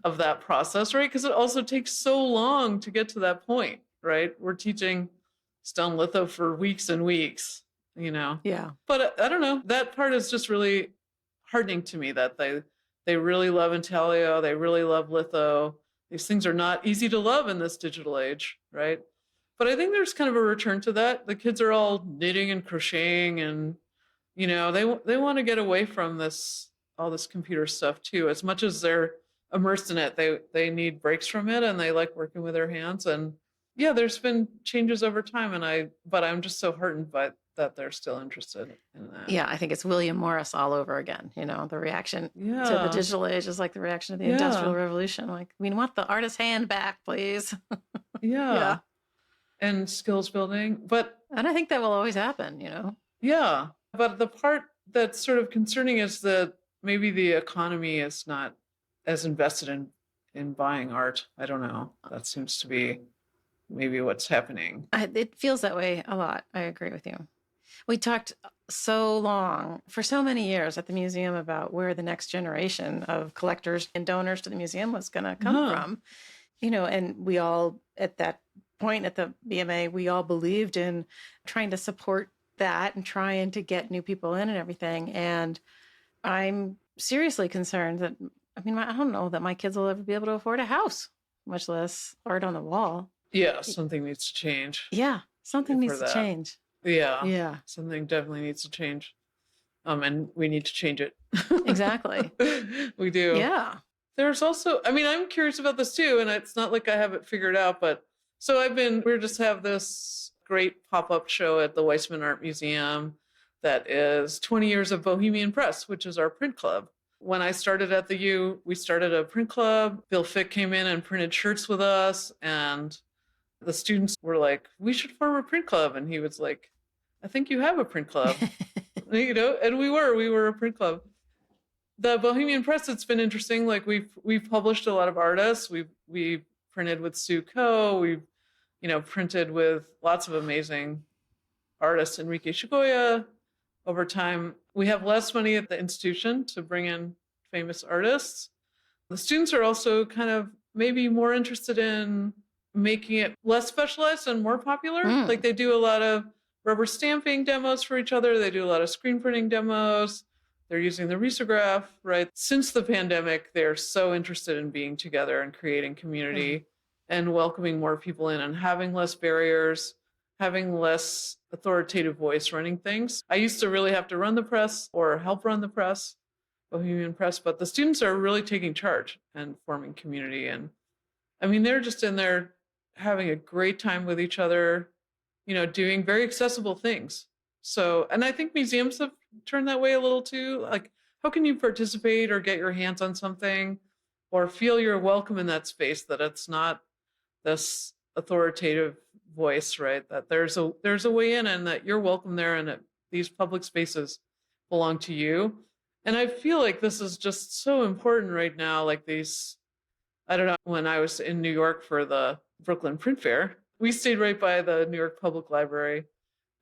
that process, right? Because it also takes so long to get to that point, right? We're teaching stone litho for weeks and weeks, Yeah. But I don't know. That part is just really heartening to me that they really love intaglio. They really love litho. These things are not easy to love in this digital age, right? But I think there's kind of a return to that. The kids are all knitting and crocheting, and they want to get away from all this computer stuff too. As much as they're immersed in it, they need breaks from it, and they like working with their hands. And yeah, there's been changes over time, but I'm just so heartened by that they're still interested in that. Yeah, I think it's William Morris all over again. The reaction to the digital age is like the reaction to the Industrial Revolution. Like, we want the artist's hand back, please. Yeah. And skills building. And I think that will always happen, Yeah. But the part that's sort of concerning is that maybe the economy is not as invested in buying art. I don't know. That seems to be maybe what's happening. It feels that way a lot. I agree with you. We talked so long, for so many years at the museum, about where the next generation of collectors and donors to the museum was going to come from, and we all, at that point at the BMA, we all believed in trying to support that and trying to get new people in and everything. And I'm seriously concerned that, I don't know that my kids will ever be able to afford a house, much less art on the wall. Yeah, something needs to change. Yeah, something needs to change. Yeah. Something definitely needs to change. And we need to change it. Exactly. We do. Yeah. There's also, I'm curious about this too, and it's not like I have it figured out, but so we just have this great pop-up show at the Weissman Art Museum that is 20 years of Bohemian Press, which is our print club. When I started at the U, we started a print club. Bill Fick came in and printed shirts with us, and the students were like, we should form a print club. And he was like, I think you have a print club. And we were a print club. The Bohemian Press, it's been interesting. Like we've published a lot of artists. We've printed with Sue Ko. We've, printed with lots of amazing artists, Enrique Shigoya. Over time, we have less money at the institution to bring in famous artists. The students are also kind of maybe more interested in making it less specialized and more popular. Like they do a lot of rubber stamping demos for each other. They do a lot of screen printing demos. They're using the risograph, right? Since the pandemic, they're so interested in being together and creating community and welcoming more people in and having less barriers, having less authoritative voice running things. I used to really have to run the press or help run the press, Bohemian Press, but the students are really taking charge and forming community. And they're just in there having a great time with each other, doing very accessible things. So, and I think museums have turned that way a little too. Like, how can you participate or get your hands on something or feel you're welcome in that space, that it's not this authoritative voice, right? That there's a way in and that you're welcome there and at these public spaces belong to you. And I feel like this is just so important right now. Like these, I don't know, when I was in New York for the Brooklyn Print Fair, we stayed right by the New York Public Library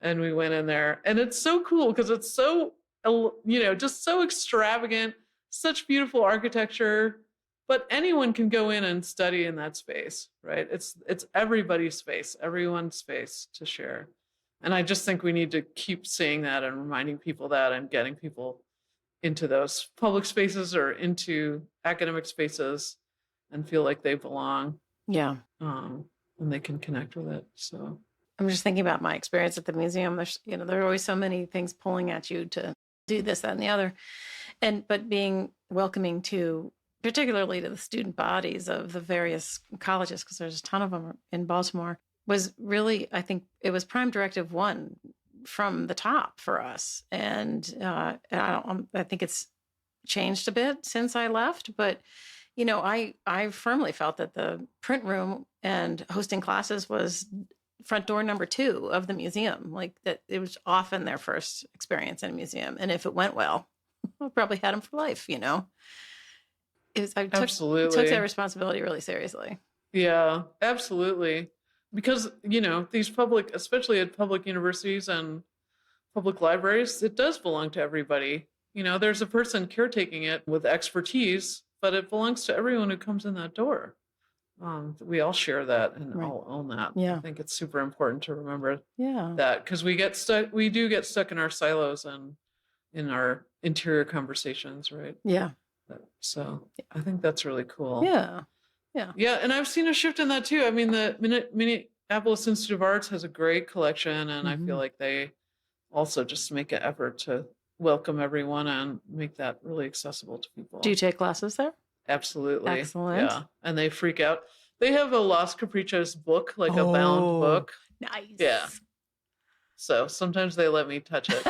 and we went in there. And it's so cool because it's so, just so extravagant, such beautiful architecture. But anyone can go in and study in that space, right? It's everybody's space, everyone's space to share. And I just think we need to keep saying that and reminding people that and getting people into those public spaces or into academic spaces and feel like they belong. Yeah. And they can connect with it. So I'm just thinking about my experience at the museum. There's, there are always so many things pulling at you to do this, that, and the other. But being welcoming to, particularly to the student bodies of the various colleges, because there's a ton of them in Baltimore, was really, I think it was prime directive one from the top for us. And I think it's changed a bit since I left, but I firmly felt that the print room and hosting classes was front door number 2 of the museum. Like that, it was often their first experience in a museum. And if it went well, I probably had them for life, I took that responsibility really seriously. Yeah, absolutely. Because, these public, especially at public universities and public libraries, it does belong to everybody. There's a person caretaking it with expertise, but it belongs to everyone who comes in that door. We all share that and all own that. Yeah. I think it's super important to remember that because we do get stuck in our silos and in our interior conversations, right? Yeah. So I think that's really cool. Yeah. Yeah. Yeah. And I've seen a shift in that too. I mean, the Minneapolis Institute of Arts has a great collection, and I feel like they also just make an effort to welcome everyone and make that really accessible to people. Do you take classes there? Absolutely. Excellent. Yeah. And they freak out. They have a Las Caprichas book, like a bound book. Nice. Yeah. So sometimes they let me touch it.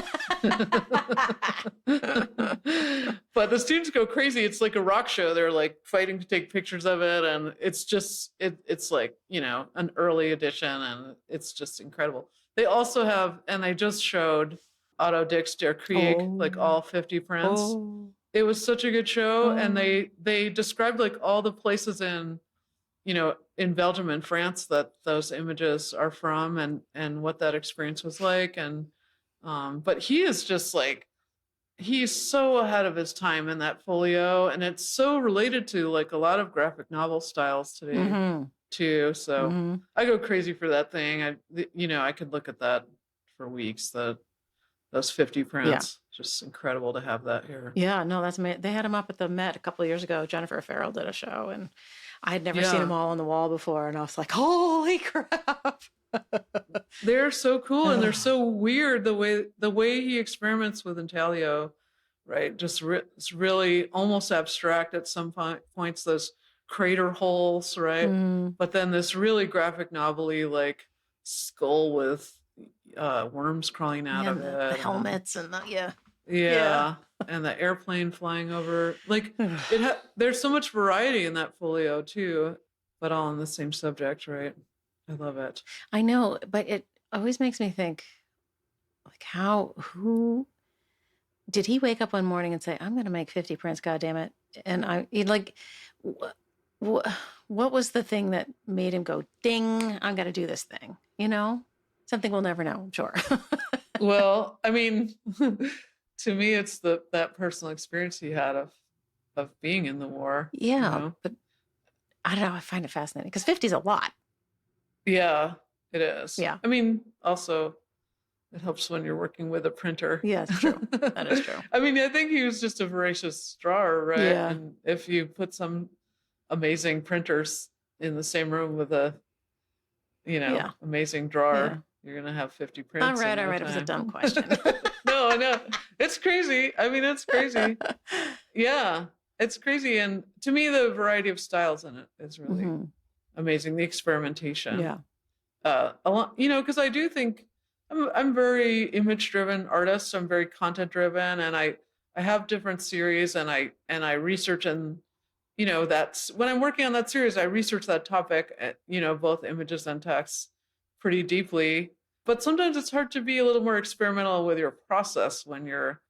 But the students go crazy. It's like a rock show. They're like fighting to take pictures of it. And it's just, it's like, an early edition, and it's just incredible. They also have, and they just showed Otto Dix Der Krieg, like all 50 prints. It was such a good show. And they described like all the places in Belgium and France that those images are from, and what that experience was like. And, but he is just like, he's so ahead of his time in that folio. And it's so related to like a lot of graphic novel styles today too. So I go crazy for that thing. I could look at that for weeks, those 50 prints. Just incredible to have that here. Yeah, no, that's amazing. They had him up at the Met a couple of years ago. Jennifer Farrell did a show, and I had never seen them all on the wall before. And I was like, holy crap. They're so cool, and they're so weird the way he experiments with intaglio, right? Just it's really almost abstract at some points, those crater holes, right? But then this really graphic novel-y like skull with worms crawling out of it. The helmets and and the airplane flying over. Like there's so much variety in that folio too, but all on the same subject, right? I love it. I know, but it always makes me think, like, who did he wake up one morning and say, I'm going to make 50 prints, God damn it. And what was the thing that made him go, ding, I'm going to do this thing, Something we'll never know, I'm sure. Well, I mean, to me, it's that personal experience he had of being in the war. Yeah, but I don't know. I find it fascinating because 50 is a lot. Yeah, it is. Yeah. I mean, also, it helps when you're working with a printer. Yeah, it's true. That is true. I mean, I think he was just a voracious drawer, right? Yeah. And if you put some amazing printers in the same room with a, amazing drawer, you're going to have 50 prints. All right. It was a dumb question. No. It's crazy. I mean, it's crazy. Yeah, it's crazy. And to me, the variety of styles in it is really amazing. The experimentation. Yeah. A lot, because I do think I'm very image driven artist. I'm very content driven, and I have different series, and I research, and that's when I'm working on that series, I research that topic, both images and text pretty deeply. But sometimes it's hard to be a little more experimental with your process when you're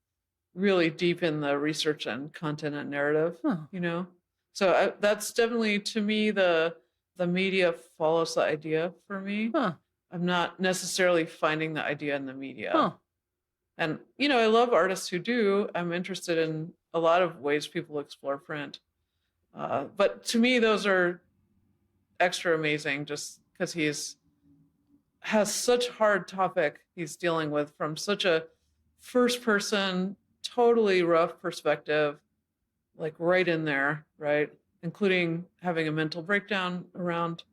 really deep in the research and content and narrative, Huh. So that's definitely, to me, the media follows the idea for me. Huh. I'm not necessarily finding the idea in the media. Huh. And, I love artists who do. I'm interested in a lot of ways people explore print. But to me, those are extra amazing just because has such hard topic he's dealing with from such a first person, totally rough perspective, like right in there, right? Including having a mental breakdown around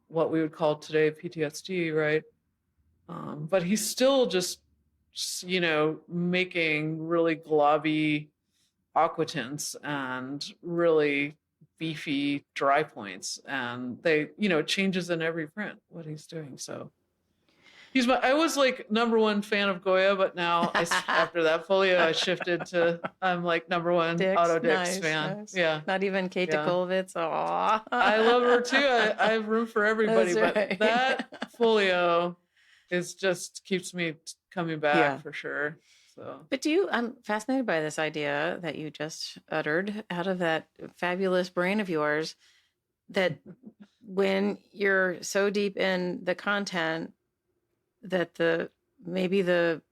what we would call today PTSD, right? But he's still just, making really globby aquatints and really beefy dry points. And they, it changes in every print what he's doing. So I was like number one fan of Goya, but now after that folio, I shifted to, I'm like number one Otto Dix fan. Nice. Yeah. Not even Käthe Kollwitz. Aw. I love her too. I have room for everybody, That's but right. that folio keeps me coming back, Yeah. for sure. So, But I'm fascinated by this idea that you just uttered out of that fabulous brain of yours, that when you're so deep in the content that maybe the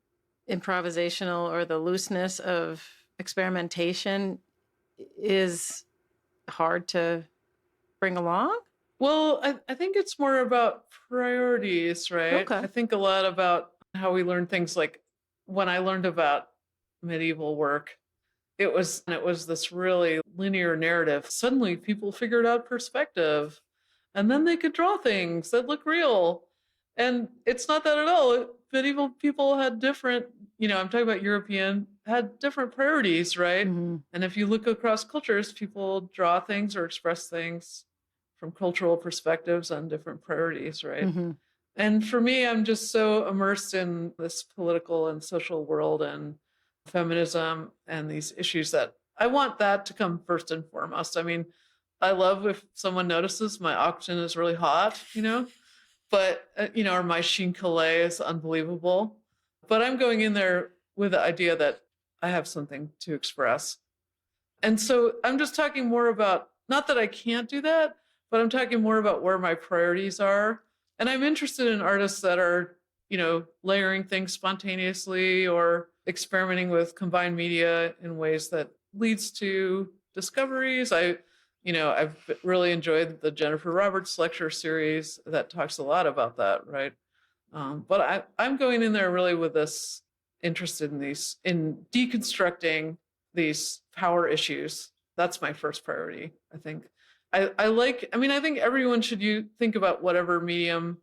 improvisational or the looseness of experimentation is hard to bring along? well, I think it's more about priorities, right? Okay. I think a lot about how we learn things. Like when I learned about medieval work, it was this really linear narrative. Suddenly people figured out perspective, and then they could draw things that look real. And it's not that at all. Medieval people had different, I'm talking about European, had different priorities, right? Mhm. And if you look across cultures, people draw things or express things from cultural perspectives and different priorities, right? Mhm. And for me, I'm just so immersed in this political and social world and feminism and these issues that I want that to come first and foremost. I mean, I love if someone notices my auction is really hot, but, or my chine collé is unbelievable. But I'm going in there with the idea that I have something to express. And so I'm just talking more about, not that I can't do that, but I'm talking more about where my priorities are. And I'm interested in artists that are, layering things spontaneously or experimenting with combined media in ways that leads to discoveries. I've really enjoyed the Jennifer Roberts lecture series that talks a lot about that, right? But I'm going in there really with this interested in deconstructing these power issues. That's my first priority, I think. I think everyone should think about whatever medium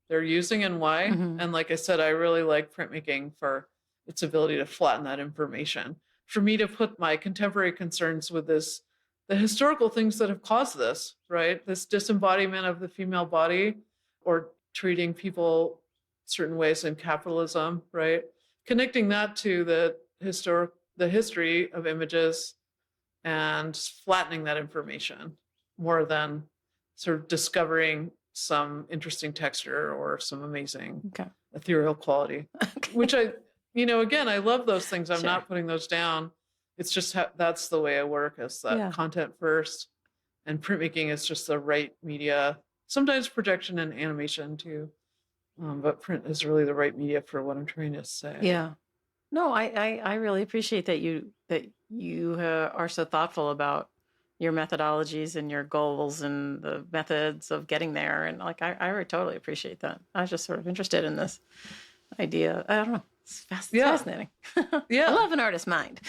they're using and why. Mhm. And like I said, I really like printmaking for its ability to flatten that information. For me to put my contemporary concerns with the historical things that have caused this, right? This disembodiment of the female body, or treating people certain ways in capitalism, right? Connecting that to the history of images and flattening that information more than sort of discovering some interesting texture or some amazing ethereal quality, which again, I love those things. I'm not putting those down. It's just that's the way I work, is that content first, and printmaking is just the right media. Sometimes projection and animation too, but print is really the right media for what I'm trying to say. Yeah. No, I really appreciate that you are so thoughtful about your methodologies and your goals and the methods of getting there. And like, I totally appreciate that. I was just sort of interested in this idea. I don't know. It's fascinating. Yeah. I love an artist's mind.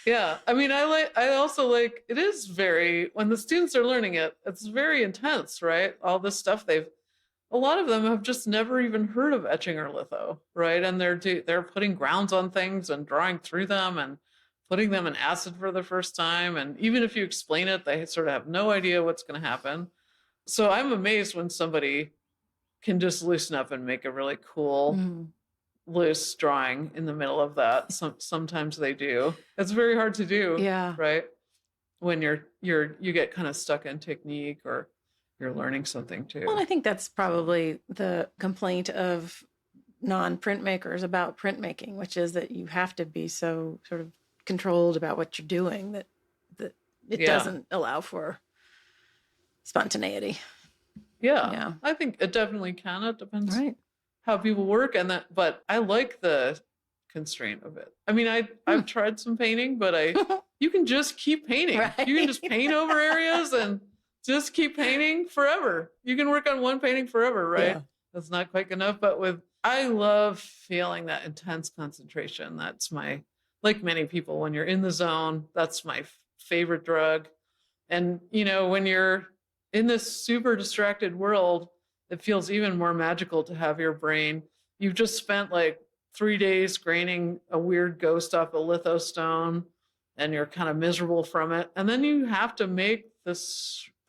Yeah. I mean, I also like, it is when the students are learning it, it's very intense, right? All this stuff a lot of them have just never even heard of etching or litho, right? And they're putting grounds on things and drawing through them and putting them in acid for the first time. And even if you explain it, they sort of have no idea what's going to happen. So I'm amazed when somebody can just loosen up and make a really cool, loose drawing in the middle of that. Sometimes they do. It's very hard to do. Yeah. Right. When you get kind of stuck in technique, or you're learning something too. Well, I think that's probably the complaint of non-printmakers about printmaking, which is that you have to be so sort of controlled about what you're doing that it doesn't allow for spontaneity. Yeah. I think it definitely can. It depends Right. how people work but I like the constraint of it. I mean, I've tried some painting, but you can just keep painting. Right. You can just paint over areas and just keep painting forever. You can work on one painting forever, right? Yeah. That's not quite enough, but I love feeling that intense concentration. That's like many people, when you're in the zone, that's my favorite drug. And, when you're in this super distracted world, it feels even more magical to have your brain. You've just spent like 3 days graining a weird ghost off a litho stone, and you're kind of miserable from it. And then you have to make the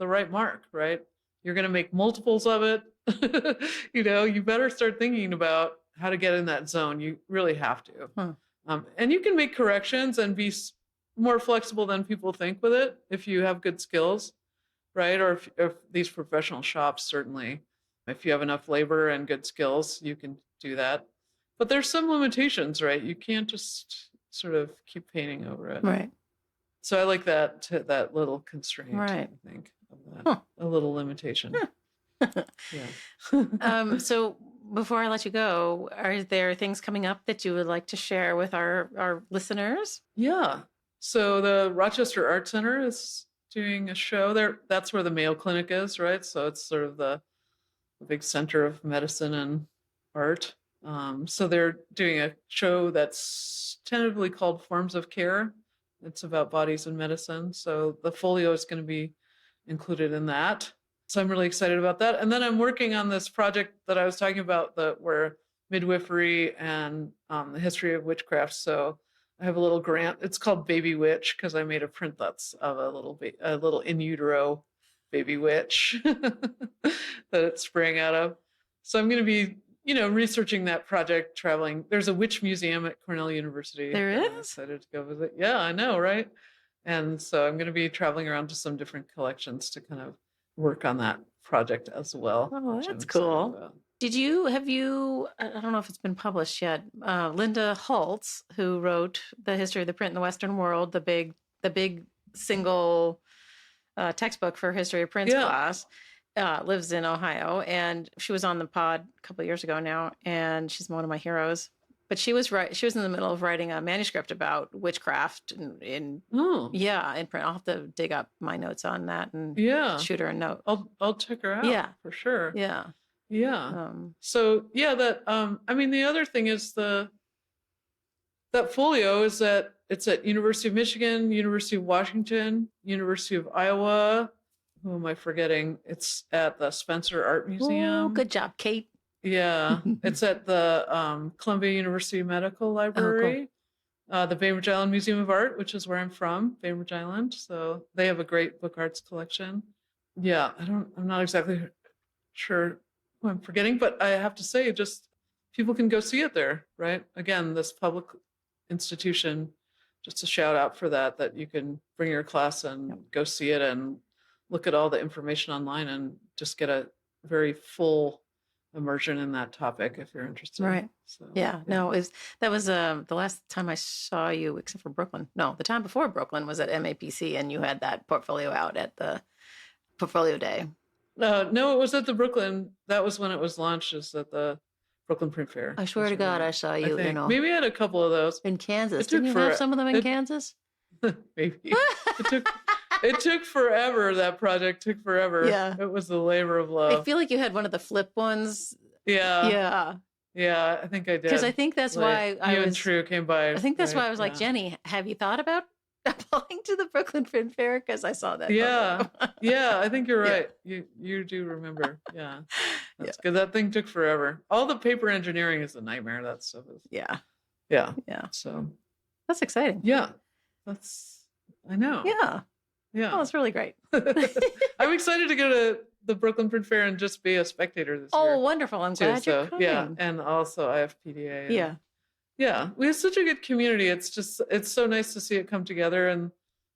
right mark, right? You're going to make multiples of it. You better start thinking about how to get in that zone. You really have to. And you can make corrections and be more flexible than people think with it if you have good skills, right? Or if these professional shops, certainly, if you have enough labor and good skills, you can do that. But there's some limitations, right? You can't just sort of keep painting over it. Right. So I like that little constraint, right. I think, of that, a little limitation. Yeah. So before I let you go, are there things coming up that you would like to share with our listeners? Yeah. So the Rochester Art Center is doing a show there. That's where the Mayo Clinic is, right? So it's sort of the big center of medicine and art. So they're doing a show that's tentatively called Forms of Care. It's about bodies and medicine. So the folio is going to be included in that. So I'm really excited about that. And then I'm working on this project that I was talking about, where midwifery and the history of witchcraft. So I have a little grant. It's called Baby Witch because I made a print that's of a little in utero baby witch that it sprang out of. So I'm going to be, researching that project, traveling. There's a witch museum at Cornell University. There is? I'm excited to go visit. Yeah, I know, right? And so I'm going to be traveling around to some different collections to kind of work on that project as well. Oh, that's cool. Have you, I don't know if it's been published yet, Linda Holtz, who wrote The History of the Print in the Western World, the big single textbook for history of prints class, lives in Ohio, and she was on the pod a couple of years ago now, and she's one of my heroes. But she was in the middle of writing a manuscript about witchcraft in print. I'll have to dig up my notes on that and shoot her a note. I'll check her out. Yeah, for sure. Yeah. That the other thing is that folio is that it's at University of Michigan, University of Washington, University of Iowa. Who am I forgetting? It's at the Spencer Art Museum. Oh, good job, Kate. Yeah, it's at the Columbia University Medical Library, the Bainbridge Island Museum of Art, which is where I'm from, Bainbridge Island. So they have a great book arts collection. Yeah, I'm not exactly sure who I'm forgetting, but I have to say, just people can go see it there, right? Again, this public institution, just a shout out for that you can bring your class and go see it and look at all the information online and just get a very full immersion in that topic if you're interested. Right. So, no, that was the last time I saw you, except for Brooklyn. No, the time before Brooklyn was at MAPC, and you had that portfolio out at the portfolio day. No, it was at the Brooklyn. That was when it was launched. Is at the Brooklyn Print Fair. I swear to God, I saw you. Maybe I had a couple of those in Kansas. Didn't you have some of them in Kansas? Maybe it took forever. That project took forever. Yeah, it was the labor of love. I feel like you had one of the flip ones. Yeah. I think I did. Because I think that's why you and True came by. I think that's why I was like, Jenny, have you thought about applying to the Brooklyn Print Fair? Because I saw that. Yeah, I think you're right. You do remember. Yeah, that's good. That thing took forever. All the paper engineering is a nightmare. That stuff is. Yeah. So that's exciting. Yeah, I know. Yeah. Oh, it's really great. I'm excited to go to the Brooklyn Print Fair and just be a spectator this year. Oh, wonderful. I'm glad you're coming. Yeah, and also IFPDA. Yeah, we have such a good community. It's so nice to see it come together in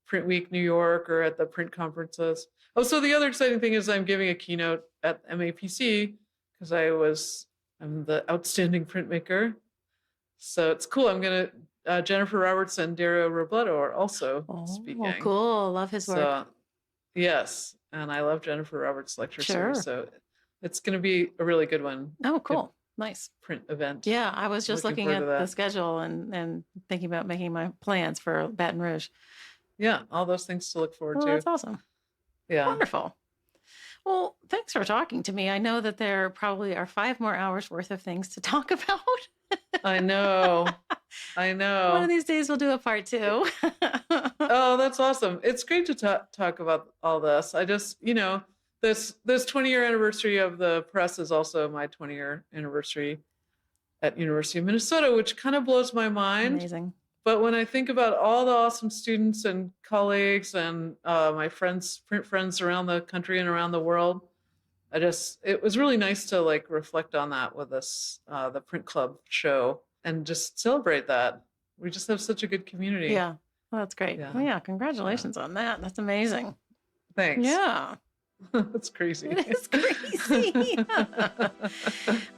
Print Week New York or at the print conferences. Oh, so the other exciting thing is I'm giving a keynote at MAPC because I was I'm the outstanding printmaker. So it's cool. I'm going to, Jennifer Roberts and Dario Robledo are also speaking. Cool. Love his work. Yes. And I love Jennifer Roberts' lecture Sure. series. So it's going to be a really good one. Oh, cool. Nice. Print event. Yeah, I was just looking at the schedule and thinking about making my plans for Baton Rouge. Yeah, all those things to look forward to. That's awesome. Yeah. Wonderful. Well, thanks for talking to me. I know that there probably are 5 more hours worth of things to talk about. I know. One of these days we'll do a part 2. Oh, that's awesome. It's great to talk about all this. I just, this 20-year anniversary of the press is also my 20-year anniversary at University of Minnesota, which kind of blows my mind. Amazing. But when I think about all the awesome students and colleagues and my friends, print friends around the country and around the world, it was really nice to reflect on that with this, the Print Club show, and just celebrate that. We just have such a good community. Yeah. Well, that's great. Yeah. Well, yeah. Congratulations on that. That's amazing. Thanks. Yeah. That's crazy. It's crazy.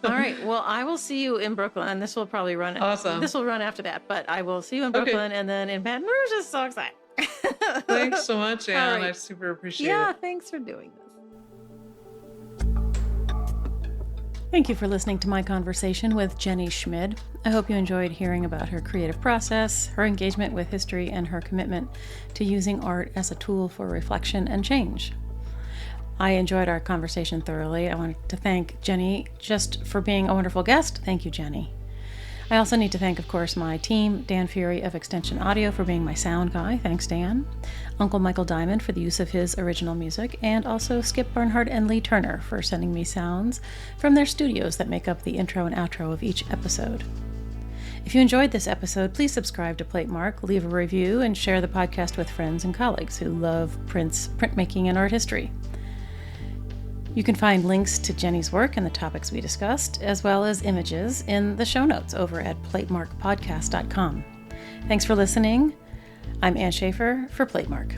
All right. Well, I will see you in Brooklyn, and this will probably run. Awesome. This will run after that, but I will see you in Brooklyn, and then in Baton Rouge. Is so exciting. Thanks so much, Anne. Right. I super appreciate it. Yeah. Thanks for doing this. Thank you for listening to my conversation with Jenny Schmid. I hope you enjoyed hearing about her creative process, her engagement with history, and her commitment to using art as a tool for reflection and change. I enjoyed our conversation thoroughly. I wanted to thank Jenny just for being a wonderful guest. Thank you, Jenny. I also need to thank, of course, my team, Dan Fury of Extension Audio for being my sound guy. Thanks, Dan. Uncle Michael Diamond for the use of his original music, and also Skip Bernhardt and Lee Turner for sending me sounds from their studios that make up the intro and outro of each episode. If you enjoyed this episode, please subscribe to Platemark, leave a review, and share the podcast with friends and colleagues who love prints, printmaking, and art history. You can find links to Jenny's work and the topics we discussed, as well as images, in the show notes over at platemarkpodcast.com. Thanks for listening. I'm Ann Schaefer for Platemark.